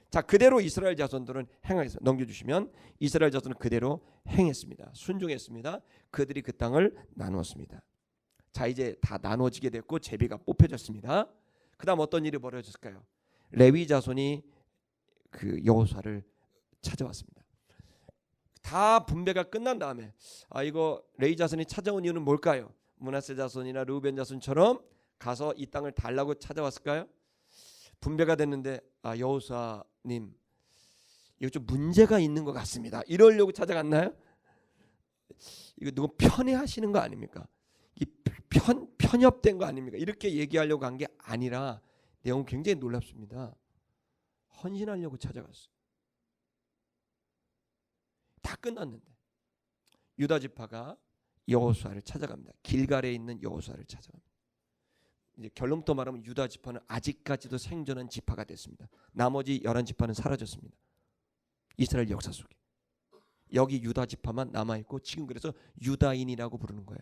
자, 그대로 이스라엘 자손들은 행하겠습니다. 넘겨주시면 이스라엘 자손은 그대로 행했습니다. 순종했습니다. 그들이 그 땅을 나누었습니다. 자, 이제 다 나눠지게 됐고 제비가 뽑혀졌습니다. 그 다음 어떤 일이 벌어졌을까요? 레위 자손이 그 여호수아를 찾아왔습니다. 다 분배가 끝난 다음에 이거 레위 자손이 찾아온 이유는 뭘까요? 므낫세 자손이나 르우벤 자손처럼 가서 이 땅을 달라고 찾아왔을까요? 분배가 됐는데 여호수아님 이거 좀 문제가 있는 것 같습니다. 이러려고 찾아갔나요? 이거 누구 편애하시는 거 아닙니까? 이 편협된 거 아닙니까? 이렇게 얘기하려고 한 게 아니라 내용은 굉장히 놀랍습니다. 헌신하려고 찾아갔어요. 다 끝났는데 유다 지파가 여호수아를 찾아갑니다. 길갈에 있는 여호수아를 찾아갑니다. 이제 결론부터 말하면 유다 지파는 아직까지도 생존한 지파가 됐습니다. 나머지 11지파는 사라졌습니다. 이스라엘 역사 속에 여기 유다 지파만 남아있고 지금 그래서 유다인이라고 부르는 거예요.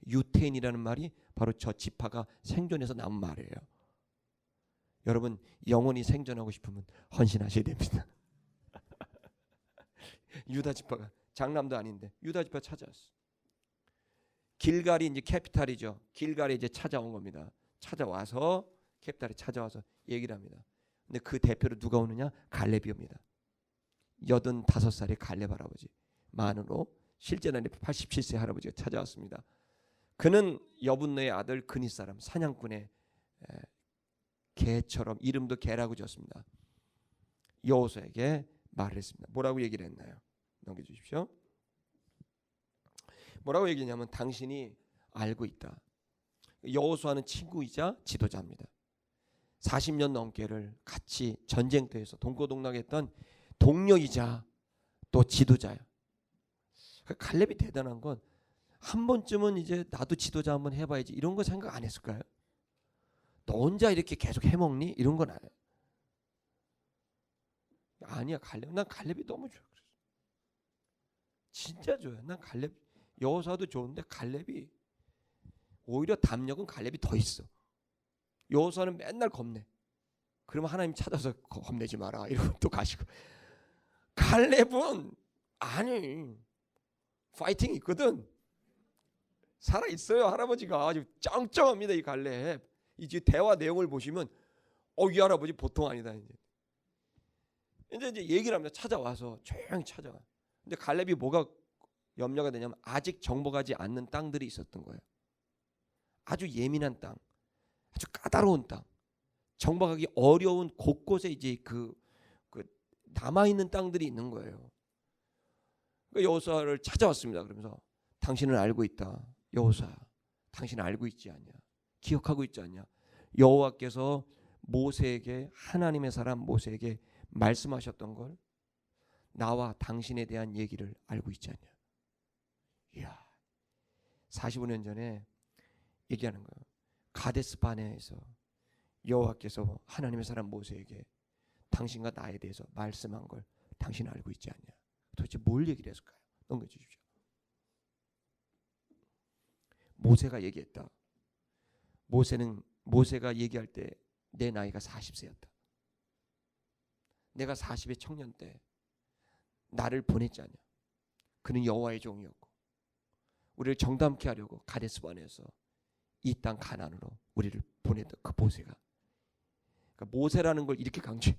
유태인이라는 말이 바로 저 지파가 생존해서 남은 말이에요. 여러분 영원히 생존하고 싶으면 헌신하셔야 됩니다. 유다 지파가 장남도 아닌데 유다 지파 찾아왔어. 길갈이 이제 캐피탈이죠. 길갈에 이제 찾아온 겁니다. 찾아와서 캐피탈에 찾아와서 얘기를 합니다. 근데 그 대표로 누가 오느냐? 갈렙이 옵니다. 85살의 갈렙 할아버지 만으로 실제는 87세 할아버지가 찾아왔습니다. 그는 여분네의 아들 그니 사람 사냥꾼의 개처럼 이름도 개라고 지었습니다. 여호수아에게 말을 했습니다. 뭐라고 얘기를 했나요? 넘겨주십시오. 뭐라고 얘기했냐면 당신이 알고 있다. 여호수아는 친구이자 지도자입니다. 40년 넘게를 같이 전쟁터에서 동고동락했던 동료이자 또 지도자예요. 갈렙이 대단한 건 한 번쯤은 이제 나도 지도자 한번 해봐야지 이런 거 생각 안 했을까요? 너 혼자 이렇게 계속 해먹니? 이런 건 아니야. 아니야 갈렙. 난 갈렙이 너무 좋아. 진짜 좋아요. 난 갈렙. 여호수아도 좋은데 갈렙이 오히려 담력은 갈렙이 더 있어. 여호수아는 맨날 겁내. 그러면 하나님 찾아서 겁내지 마라 이러고 또 가시고. 갈렙은 아니 파이팅 있거든. 살아 있어요. 할아버지가 아주 짱짱합니다. 이 갈렙. 이제 대화 내용을 보시면 이 할아버지 보통 아니다. 이제 얘기를 합니다. 찾아와서 조용히 찾아와. 근데 갈렙이 뭐가 염려가 되냐면 아직 정복하지 않는 땅들이 있었던 거예요. 아주 예민한 땅, 아주 까다로운 땅, 정복하기 어려운 곳곳에 이제 그 남아 있는 땅들이 있는 거예요. 그러니까 여호수아를 찾아왔습니다. 그러면서 당신은 알고 있다. 여호수아, 당신은 알고 있지 않냐? 기억하고 있지 않냐? 여호와께서 모세에게 하나님의 사람 모세에게 말씀하셨던 걸 나와 당신에 대한 얘기를 알고 있지 않냐? 이야, 45년 전에 얘기하는 거예요. 가데스 바네에서 여호와께서 하나님의 사람 모세에게 당신과 나에 대해서 말씀한 걸 당신 알고 있지 않냐? 도대체 뭘 얘기를 했을까요? 넘겨주십시오. 모세가 얘기했다. 모세가 얘기할 때 내 나이가 40세였다. 내가 40의 청년 때 나를 보냈지 않냐? 그는 여호와의 종이었고 우리를 정담케 하려고 가데스 바네에서 이 땅 가나안으로 우리를 보냈던 그 모세가. 그러니까 모세라는 걸 이렇게 강조해.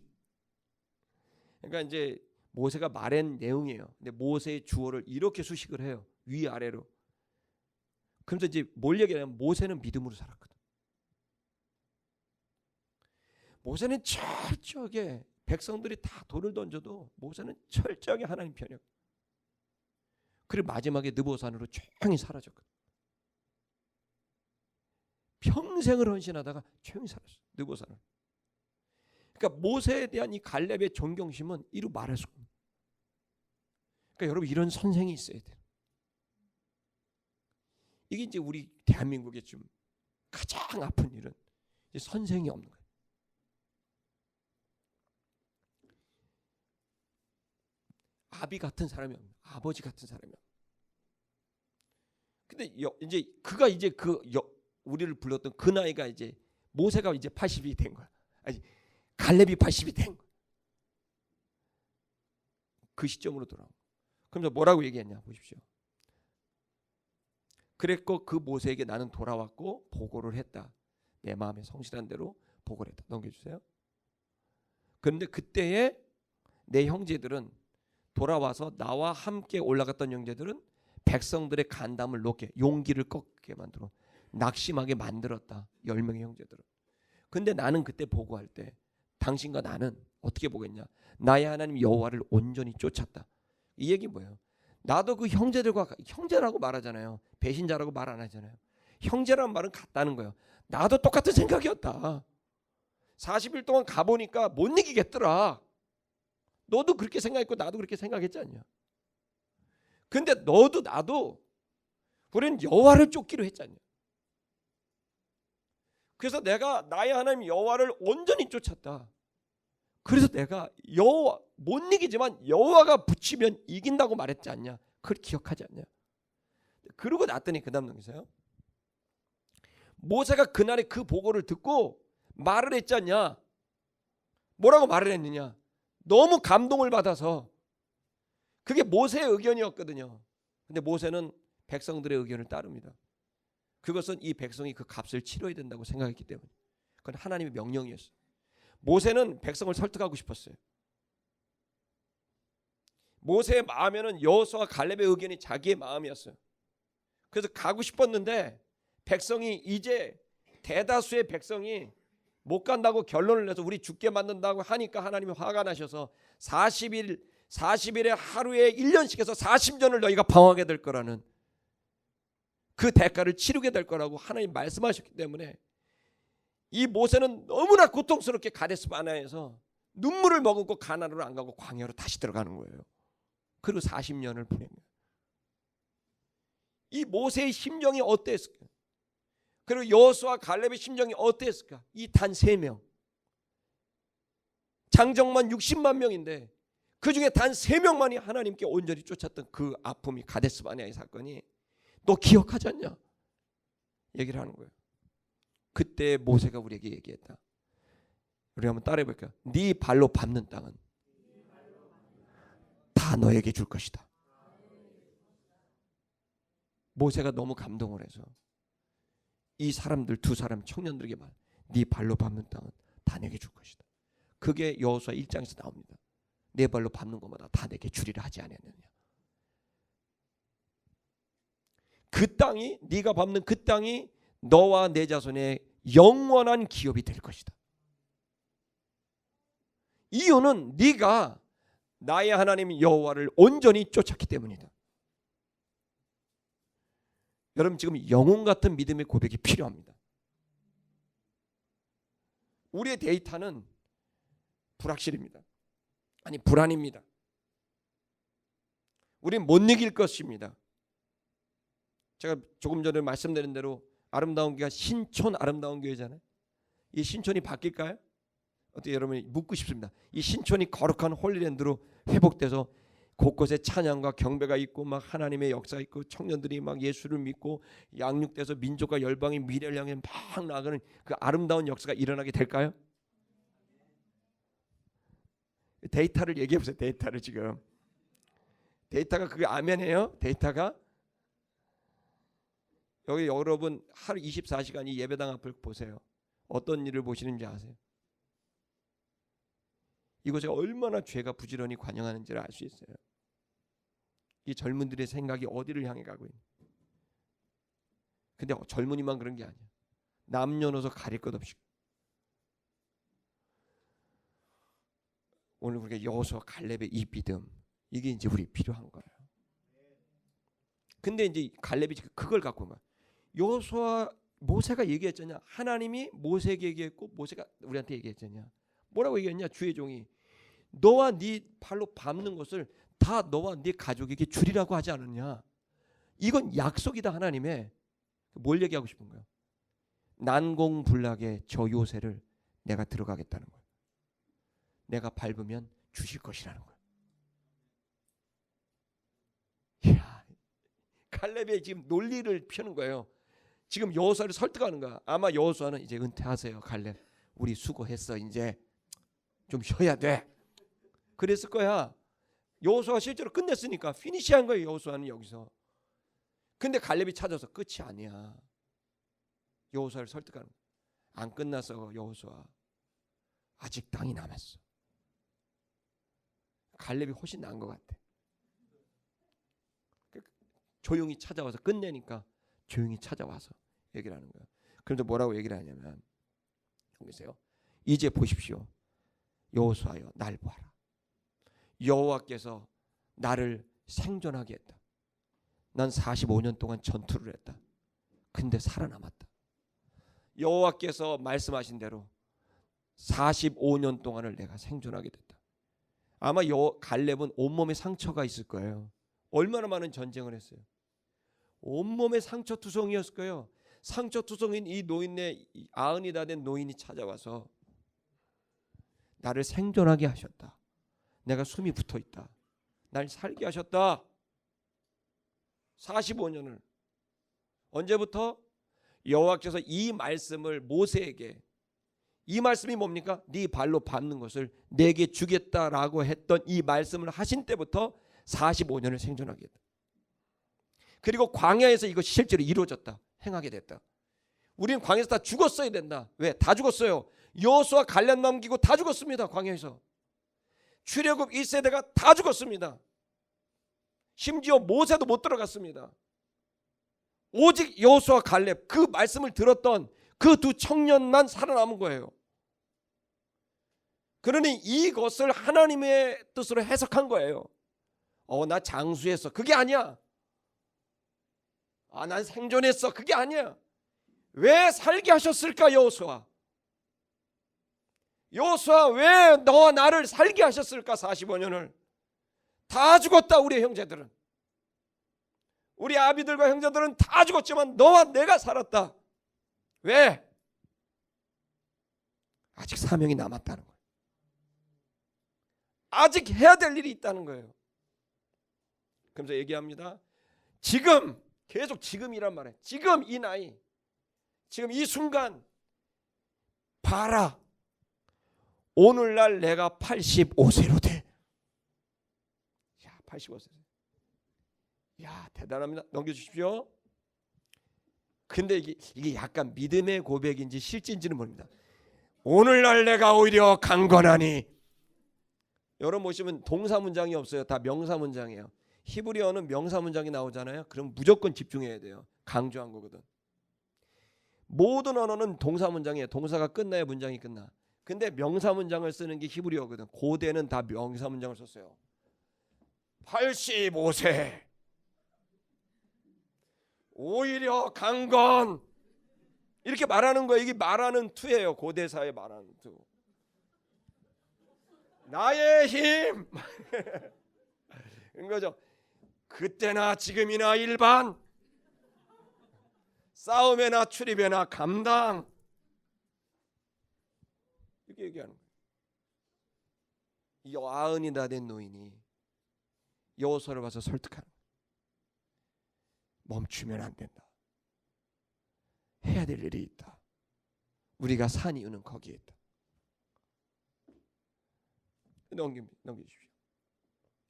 그러니까 이제 모세가 말한 내용이에요. 근데 모세의 주어를 이렇게 수식을 해요. 위아래로. 그래서 이제 뭘 얘기하냐면 모세는 믿음으로 살았거든. 모세는 철저하게 백성들이 다 돌을 던져도 모세는 철저하게 하나님 편이었고, 그리고 마지막에 느보산으로 조용히 사라졌거든. 평생을 헌신하다가 조용히 사라졌어, 느보산으로. 그러니까 모세에 대한 이 갈렙의 존경심은 이루 말할 수 없는. 그러니까 여러분, 이런 선생이 있어야 돼요. 이게 이제 우리 대한민국의 좀 가장 아픈 일은 선생이 없는 거예요. 아비 같은 사람이 없는, 아버지 같은 사람이 없는. 근데 이제 그가 이제 우리를 불렀던 그 나이가 이제 모세가 이제 80이 된 거야. 아니, 갈렙이 80이 된 거야. 그 시점으로 돌아온. 그러면서 뭐라고 얘기했냐 보십시오. 그랬고 그 모세에게 나는 돌아왔고 보고를 했다. 내 마음에 성실한 대로 보고를 했다. 넘겨주세요. 그런데 그때에 내 형제들은 돌아와서 나와 함께 올라갔던 형제들은 백성들의 간담을 높게, 용기를 꺾게 만들어 낙심하게 만들었다. 10명의 형제들은. 근데 나는 그때 보고할 때 당신과 나는 어떻게 보겠냐? 나의 하나님 여호와를 온전히 쫓았다. 이 얘기 뭐예요? 나도 그 형제들과, 형제라고 말하잖아요. 배신자라고 말 안 하잖아요. 형제라는 말은 같다는 거예요. 나도 똑같은 생각이었다. 40일 동안 가보니까 못 이기겠더라. 너도 그렇게 생각했고 나도 그렇게 생각했지 않냐? 근데 너도 나도 우리는 여호와를 쫓기로 했지 않냐? 그래서 내가 나의 하나님 여호와를 온전히 쫓았다. 그래서 내가 여호와 못 이기지만 여호와가 붙이면 이긴다고 말했지 않냐? 그걸 기억하지 않냐? 그러고 났더니 그 다음 넘기세요. 모세가 그날에 그 보고를 듣고 말을 했지 않냐? 뭐라고 말을 했느냐? 너무 감동을 받아서. 그게 모세의 의견이었거든요. 근데 모세는 백성들의 의견을 따릅니다. 그것은 이 백성이 그 값을 치러야 된다고 생각했기 때문에. 그건 하나님의 명령이었어요. 모세는 백성을 설득하고 싶었어요. 모세의 마음에는 여호수아와 갈렙의 의견이 자기의 마음이었어요. 그래서 가고 싶었는데 백성이 이제 대다수의 백성이 못 간다고 결론을 내서 우리 죽게 만든다고 하니까 하나님이 화가 나셔서 40일에 하루에 1년씩 해서 40년을 너희가 방황하게 될 거라는 그 대가를 치르게 될 거라고 하나님 말씀하셨기 때문에 이 모세는 너무나 고통스럽게 가데스 바네아에서 눈물을 머금고 가나안으로 안 가고 광야로 다시 들어가는 거예요. 그리고 40년을 보낸 거예요. 이 모세의 심정이 어땠을까? 그리고 여호수아 갈렙의 심정이 어땠을까? 이 단 3명, 장정만 60만 명인데 그 중에 단 3명만이 하나님께 온전히 쫓았던 그 아픔이 가데스 바네아의 사건이 너 기억하지 않냐? 얘기를 하는 거예요. 그때 모세가 우리에게 얘기했다. 우리 한번 따라해 볼까요? 네 발로 밟는 땅은 다 너에게 줄 것이다. 모세가 너무 감동을 해서 이 사람들, 2사람 청년들에게 말, 네 발로 밟는 땅은 다 내게 줄 것이다. 그게 여호수아 1장에서 나옵니다. 내 발로 밟는 것마다 다 내게 주리라 하지 않았느냐. 그 땅이, 네가 밟는 그 땅이 너와 내 자손의 영원한 기업이 될 것이다. 이유는 네가 나의 하나님 여호와를 온전히 쫓았기 때문이다. 여러분, 지금 영혼 같은 믿음의 고백이 필요합니다. 우리의 데이터는 불확실입니다. 아니, 불안입니다. 우리는 못 이길 것입니다. 제가 조금 전에 말씀드린 대로 아름다운 교회가 신촌 아름다운 교회잖아요. 이 신촌이 바뀔까요? 어떻게 여러분이 묻고 싶습니다. 이 신촌이 거룩한 홀리랜드로 회복돼서 곳곳에 찬양과 경배가 있고 막 하나님의 역사가 있고 청년들이 막 예수를 믿고 양육돼서 민족과 열방이 미래를 향해 막 나가는 그 아름다운 역사가 일어나게 될까요? 데이터를 얘기해 보세요. 데이터를 지금. 데이터가 그게 아멘이에요. 데이터가. 여기 여러분 하루 24시간 이 예배당 앞을 보세요. 어떤 일을 보시는지 아세요? 이곳에 얼마나 죄가 부지런히 관영하는지를 알 수 있어요. 이 젊은들의 생각이 어디를 향해 가고 있는. 근데 젊은이만 그런 게 아니야. 남녀노소 가릴 것 없이. 오늘 우리가 여호수아 갈렙의 이 믿음, 이게 이제 우리 필요한 거예요. 근데 이제 갈렙이 그걸 갖고 온 거야. 여호수아 모세가 얘기했잖냐. 하나님이 모세에게 얘기했고 모세가 우리한테 얘기했잖냐. 뭐라고 얘기했냐. 주의 종이 너와 네 발로 밟는 것을 다 너와 네 가족에게 주리라고 하지 않았냐. 이건 약속이다. 하나님의. 뭘 얘기하고 싶은 거야. 난공불락의 저 요새를 내가 들어가겠다는 거야. 내가 밟으면 주실 것이라는 거야. 이야, 갈렙이 지금 논리를 펴는 거예요. 지금 여호수아를 설득하는 거야. 아마 여호수아는 이제 은퇴하세요. 갈렙, 우리 수고했어. 이제 좀 쉬어야 돼. 그랬을 거야. 여호수아가 실제로 끝냈으니까 피니시한 거예요. 여호수아는 여기서. 근데 갈렙이 찾아서 끝이 아니야. 여호수아를 설득하는 거야. 안 끝났어. 여호수아. 아직 땅이 남았어. 갈렙이 훨씬 나은 것 같아. 조용히 찾아와서 끝내니까 조용히 찾아와서 얘기를 하는 거예요. 그런데 뭐라고 얘기를 하냐면, 보세요. 이제 보십시오. 여호수아여, 날 보아라. 여호와께서 나를 생존하게 했다. 난 45년 동안 전투를 했다. 근데 살아남았다. 여호와께서 말씀하신 대로 45년 동안을 내가 생존하게 됐다. 아마 갈렙은 온몸에 상처가 있을 거예요. 얼마나 많은 전쟁을 했어요. 온몸에 상처투성이었을 거예요. 상처투성인 이 노인네, 아흔이 다 된 노인이 찾아와서 나를 생존하게 하셨다. 내가 숨이 붙어있다. 날 살게 하셨다. 45년을. 언제부터? 여호와께서 이 말씀을 모세에게, 이 말씀이 뭡니까? 네 발로 밟는 것을 내게 주겠다라고 했던 이 말씀을 하신 때부터 45년을 생존하게 했다. 그리고 광야에서 이것이 실제로 이루어졌다. 행하게 됐다. 우리는 광야에서 다 죽었어야 된다. 왜? 다 죽었어요. 여호수아 갈렙 남기고 다 죽었습니다. 광야에서. 출애굽 1세대가 다 죽었습니다. 심지어 모세도 못 들어갔습니다. 오직 여호수아 갈렙, 그 말씀을 들었던 그 두 청년만 살아남은 거예요. 그러니 이것을 하나님의 뜻으로 해석한 거예요. 나 장수했어. 그게 아니야. 난 생존했어. 그게 아니야. 왜 살게 하셨을까? 여호수아 왜 너와 나를 살게 하셨을까? 45년을 다 죽었다. 우리 형제들은, 우리 아비들과 형제들은 다 죽었지만 너와 내가 살았다. 왜? 아직 사명이 남았다는 거예요. 아직 해야 될 일이 있다는 거예요. 그러면서 얘기합니다. 지금, 계속 지금이란 말이에요. 지금 이 나이, 지금 이 순간 봐라. 오늘날 내가 85세로 돼. 야, 85세. 야, 대단합니다. 넘겨주십시오. 근데 이게 약간 믿음의 고백인지 실제인지는 모릅니다. 오늘날 내가 오히려 강건하니. 여러분 보시면 동사 문장이 없어요. 다 명사 문장이에요. 히브리어는 명사 문장이 나오잖아요. 그럼 무조건 집중해야 돼요. 강조한 거거든. 모든 언어는 동사 문장이에요. 동사가 끝나야 문장이 끝나. 근데 명사 문장을 쓰는 게 히브리어거든. 고대는 다 명사 문장을 썼어요. 85세 오히려 강건, 이렇게 말하는 거예요. 이게 말하는 투예요. 고대사에 말하는 투. 나의 힘 그런 거죠. 그때나 지금이나 일반, 싸움에나 출입에나 감당, 이렇게 얘기하는 거예요. 이 아흔이 다 된 노인이 여호수아를 봐서 설득하는 거예요. 멈추면 안 된다. 해야 될 일이 있다. 우리가 산 이유는 거기에 있다. 넘겨주십시오.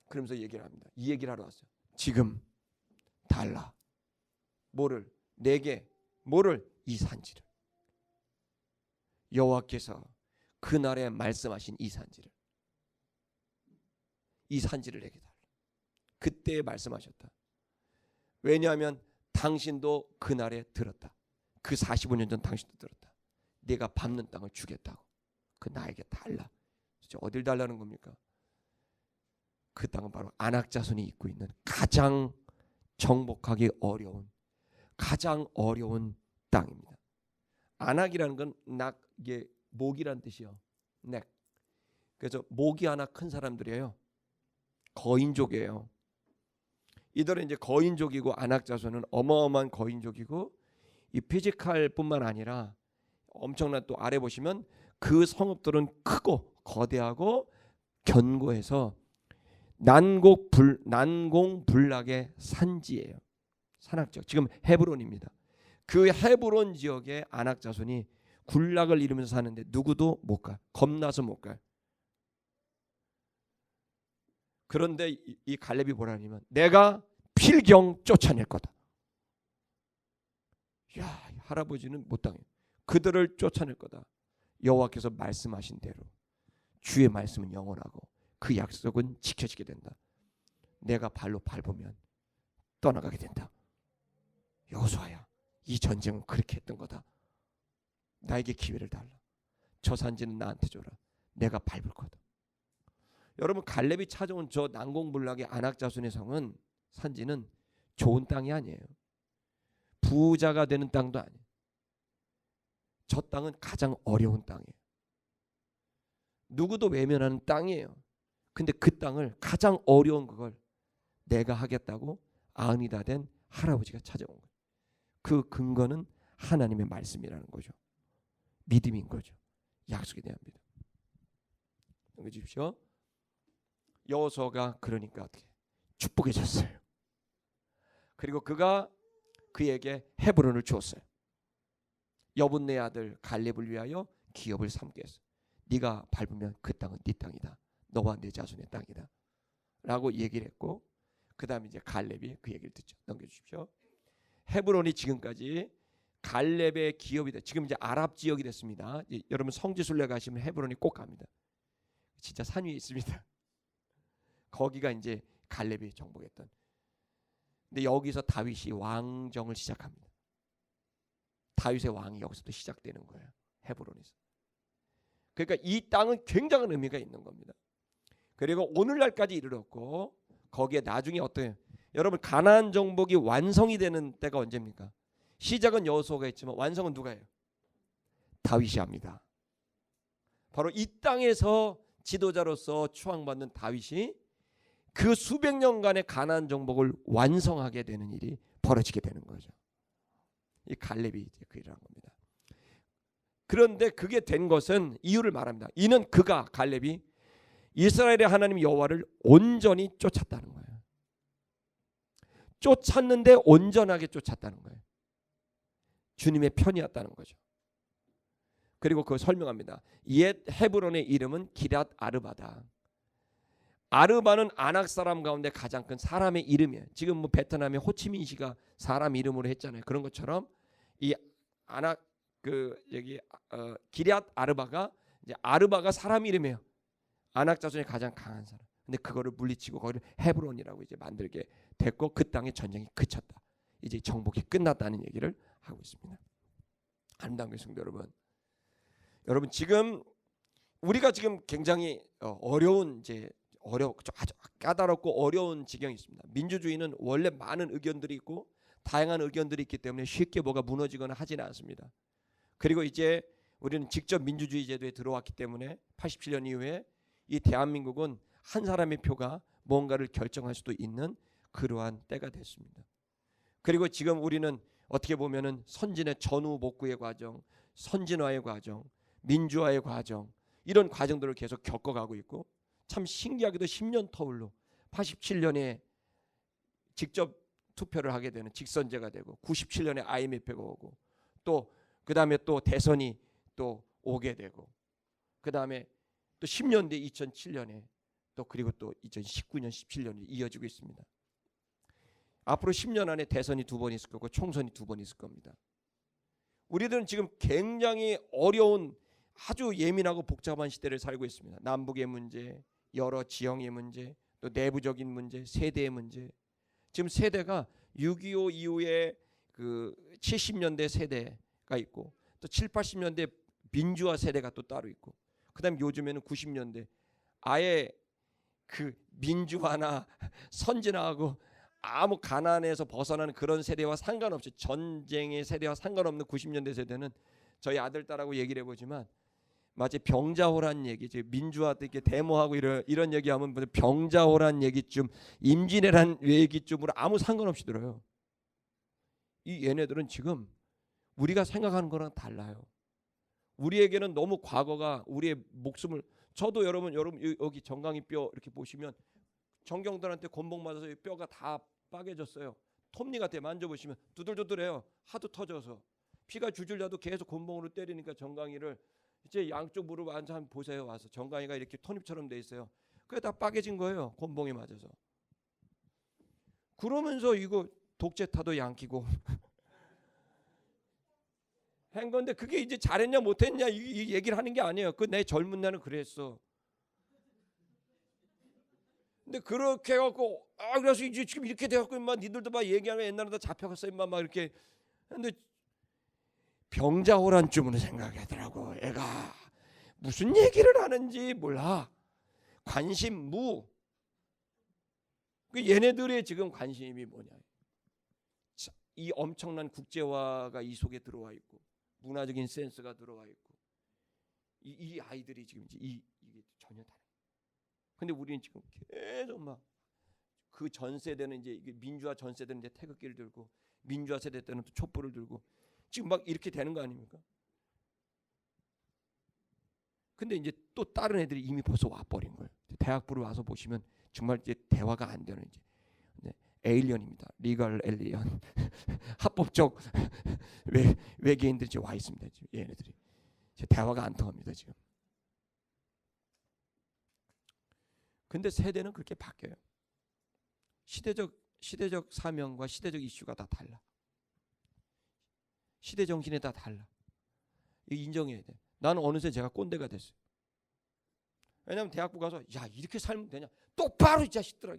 그러면서 얘기를 합니다. 이 얘기를 하러 왔어요. 지금 달라. 뭐를? 내게. 뭐를? 이 산지를. 여호와께서 그날에 말씀하신 이 산지를. 이 산지를 내게 달라. 그때 말씀하셨다. 왜냐하면 당신도 그날에 들었다. 그 45년 전 당신도 들었다. 내가 밟는 땅을 주겠다고. 그 나에게 달라. 진짜 어딜 달라는 겁니까? 그 땅은 바로 안악자손이 있고 있는 가장 정복하기 어려운, 가장 어려운 땅입니다. 안악이라는 건 이게 목이란 뜻이요. 넥. 그래서 목이 하나 큰 사람들이에요. 거인족이에요. 이들은 이제 거인족이고 안악자손은 어마어마한 거인족이고 이 피지컬뿐만 아니라 엄청난 또 아래 보시면 그 성읍들은 크고 거대하고 견고해서 난공불락의 산지예요. 산악지역. 지금 헤브론입니다. 그 헤브론 지역에 안악자손이 군락을 이루면서 사는데 누구도 못 가요. 겁나서 못 가요. 그런데 이 갈렙이 뭐라 하냐면 내가 필경 쫓아낼 거다. 야, 할아버지는 못 당해요. 그들을 쫓아낼 거다. 여호와께서 말씀하신 대로 주의 말씀은 영원하고 그 약속은 지켜지게 된다. 내가 발로 밟으면 떠나가게 된다. 여호수아야, 이 전쟁은 그렇게 했던 거다. 나에게 기회를 달라. 저 산지는 나한테 줘라. 내가 밟을 거다. 여러분, 갈렙이 찾아온 저 난공불락의 안악자손의 성은 산지는 좋은 땅이 아니에요. 부자가 되는 땅도 아니에요. 저 땅은 가장 어려운 땅이에요. 누구도 외면하는 땅이에요. 근데 그 땅을 가장 어려운 그걸 내가 하겠다고 아흔이 다 된 할아버지가 찾아온 거예요. 그 근거는 하나님의 말씀이라는 거죠. 믿음인 거죠. 약속에 대한 믿음. 넘겨주십시오. 여호수아가 그러니까 어떻게 축복해줬어요. 그리고 그가 그에게 헤브론을 주었어요. 여분네 아들 갈렙을 위하여 기업을 삼게 했어. 네가 밟으면 그 땅은 네 땅이다. 너와 네 자손의 땅이다. 라고 얘기를 했고, 그 다음에 이제 갈렙이 그 얘기를 듣죠. 넘겨주십시오. 헤브론이 지금까지 갈렙의 기업이 돼. 지금 이제 아랍 지역이 됐습니다. 여러분 성지순례 가시면 헤브론이 꼭 갑니다. 진짜 산 위에 있습니다. 거기가 이제 갈렙이 정복했던. 근데 여기서 다윗이 왕정을 시작합니다. 다윗의 왕이 여기서도 시작되는 거예요. 헤브론에서. 그러니까 이 땅은 굉장한 의미가 있는 겁니다. 그리고 오늘날까지 이르렀고 거기에 나중에 어때요? 여러분 가나안 정복이 완성이 되는 때가 언제입니까? 시작은 여호수아가 했지만 완성은 누가 해요? 다윗이 합니다. 바로 이 땅에서 지도자로서 추앙받는 다윗이 그 수백 년간의 가나안 정복을 완성하게 되는 일이 벌어지게 되는 거죠. 이 갈렙이 이제 그 일을 한 겁니다. 그런데 그게 된 것은 이유를 말합니다. 이는 그가 갈렙이 이스라엘의 하나님 여호와를 온전히 쫓았다는 거예요. 쫓았는데 온전하게 쫓았다는 거예요. 주님의 편이었다는 거죠. 그리고 그걸 설명합니다. 옛 헤브론의 이름은 기럇 아르바다. 아르바는 아낙 사람 가운데 가장 큰 사람의 이름이에요. 지금 뭐 베트남의 호치민시가 사람 이름으로 했잖아요. 그런 것처럼 이 아낙 여기 기럇 아르바가 이제 아르바가 사람 이름이에요. 아낙 자손이 가장 강한 사람. 근데 그거를 물리치고 거기를 헤브론이라고 이제 만들게 됐고 그 땅의 전쟁이 그쳤다. 이제 정복이 끝났다는 얘기를 하고 있습니다. 아름다운 성도 여러분, 지금 우리가 지금 굉장히 어려운 이제 아주 까다롭고 어려운 지경이 있습니다. 민주주의는 원래 많은 의견들이 있고 다양한 의견들이 있기 때문에 쉽게 뭐가 무너지거나 하지는 않습니다. 그리고 이제 우리는 직접 민주주의 제도에 들어왔기 때문에 87년 이후에 이 대한민국은 한 사람의 표가 뭔가를 결정할 수도 있는 그러한 때가 됐습니다. 그리고 지금 우리는 어떻게 보면은 선진의 전후 복구의 과정, 선진화의 과정, 민주화의 과정 이런 과정들을 계속 겪어가고 있고 참 신기하게도 10년 터울로 87년에 직접 투표를 하게 되는 직선제가 되고 97년에 IMF가 오고 또 그 다음에 또 대선이 또 오게 되고 그 다음에 또 10년 뒤 2007년에 또 그리고 또 2019년 17년이 이어지고 있습니다. 앞으로 10년 안에 대선이 2번 있을 거고 총선이 2번 있을 겁니다. 우리들은 지금 굉장히 어려운 아주 예민하고 복잡한 시대를 살고 있습니다. 남북의 문제, 여러 지형의 문제, 또 내부적인 문제, 세대의 문제. 지금 세대가 6.25 이후에 그 70년대 세대가 있고 또 7, 80년대 민주화 세대가 또 따로 있고 그다음 요즘에는 90년대 아예 그 민주화나 선진화하고 아무 가난에서 벗어나는 그런 세대와 상관없이 전쟁의 세대와 상관없는 90년대 세대는 저희 아들 딸하고 얘기를 해보지만 마치 병자호란 얘기, 민주화 때 이렇게 데모하고 이런 얘기하면 병자호란 얘기쯤, 임진왜란 얘기쯤으로 아무 상관없이 들어요. 이 얘네들은 지금 우리가 생각하는 거랑 달라요. 우리에게는 너무 과거가 우리의 목숨을, 저도 여러분 여기 정강이 뼈 이렇게 보시면 정경들한테 곤봉 맞아서 뼈가 다 빠개졌어요. 톱니 같아. 만져보시면 두들두들해요. 하도 터져서 피가 줄줄 나도 계속 곤봉으로 때리니까 정강이를 이제 양쪽 무릎 앉아 한번 보세요. 와서 정강이가 이렇게 톱니처럼 돼 있어요. 그게 다 빠개진 거예요. 곤봉이 맞아서. 그러면서 이거 독재타도 양키고 한 건데 그게 이제 잘했냐 못했냐 이 얘기를 하는 게 아니에요. 그 내 젊은 날은 그랬어. 근데 그렇게 해갖고 그래서 이제 지금 이렇게 돼갖고 인마 니들도 막 얘기하면 옛날에 다 잡혀갔어 인마 막 이렇게. 근데 병자호란쯤으로 생각하더라고. 애가 무슨 얘기를 하는지 몰라. 관심무. 얘네들의 지금 관심이 뭐냐. 이 엄청난 국제화가 이 속에 들어와 있고 문화적인 센스가 들어와 있고 이 아이들이 지금 이게 전혀 다른. 근데 우리는 지금 계속 막 그 전 세대는 이제 민주화 전 세대는 이제 태극기를 들고 민주화 세대 때는 또 촛불을 들고 지금 막 이렇게 되는 거 아닙니까? 근데 이제 또 다른 애들이 이미 벌써 와 버린 거예요. 대학부를 와서 보시면 정말 이제 대화가 안 되는 이제 에일리언입니다. 리걸 엘리언 합법적 외계인들이 이제 와 있습니다. 지금 얘네들이 대화가 안 통합니다 지금. 근데 세대는 그렇게 바뀌어요. 시대적 사명과 시대적 이슈가 다 달라. 시대 정신이 다 달라. 이거 인정해야 돼. 나는 어느새 제가 꼰대가 됐어요. 왜냐하면 대학부 가서 야 이렇게 살면 되냐? 똑바로 이 자식들아.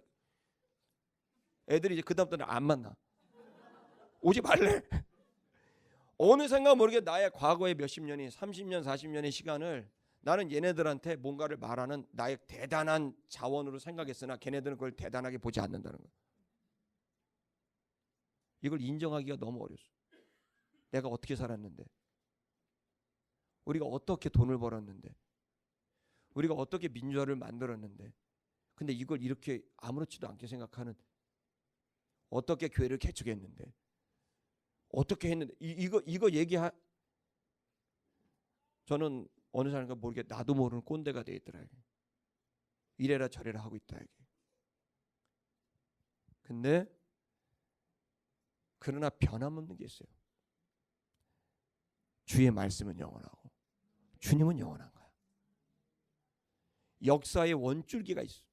애들이 이제 그다음부터는 안 만나. 오지 말래. 어느샌가 모르게 나의 과거의 몇십 년이 30년 40년의 시간을 나는 얘네들한테 뭔가를 말하는 나의 대단한 자원으로 생각했으나 걔네들은 그걸 대단하게 보지 않는다는 거야. 이걸 인정하기가 너무 어려웠어. 내가 어떻게 살았는데, 우리가 어떻게 돈을 벌었는데, 우리가 어떻게 민주화를 만들었는데, 근데 이걸 이렇게 아무렇지도 않게 생각하는, 어떻게 교회를 개척했는데, 어떻게 했는데, 이거 저는 어느 사람인가 모르게 나도 모르는 꼰대가 돼 있더라. 이래라 저래라 하고 있다. 근데 그러나 변함없는 게 있어요. 주의 말씀은 영원하고 주님은 영원한 거야. 역사의 원줄기가 있어.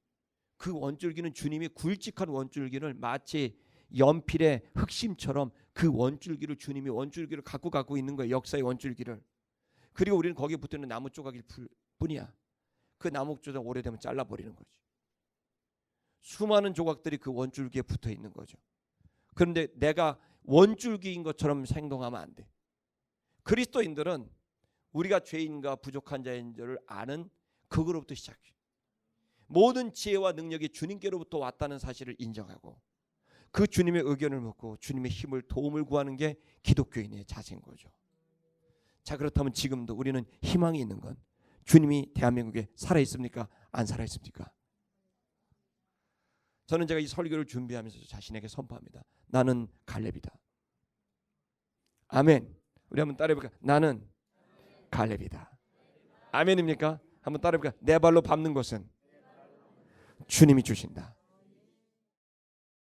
그 원줄기는 주님이 굵직한 원줄기를 마치 연필의 흑심처럼 그 원줄기를 주님이 원줄기를 갖고 있는 거예요. 역사의 원줄기를. 그리고 우리는 거기에 붙어있는 나무 조각일 뿐이야. 그 나무 조각 오래되면 잘라버리는 거지. 수많은 조각들이 그 원줄기에 붙어있는 거죠. 그런데 내가 원줄기인 것처럼 행동하면 안 돼. 그리스도인들은 우리가 죄인과 부족한 자인 줄을 아는 그거로부터 시작해. 모든 지혜와 능력이 주님께로부터 왔다는 사실을 인정하고 그 주님의 의견을 묻고 주님의 힘을 도움을 구하는 게 기독교인의 자세인 거죠. 자, 그렇다면 지금도 우리는 희망이 있는 건 주님이 대한민국에 살아있습니까? 안 살아있습니까? 저는 제가 이 설교를 준비하면서 자신에게 선포합니다. 나는 갈렙이다. 아멘. 우리 한번 따라해볼까요? 나는 갈렙이다. 아멘입니까? 한번 따라해볼까요? 내 발로 밟는 것은 주님이 주신다.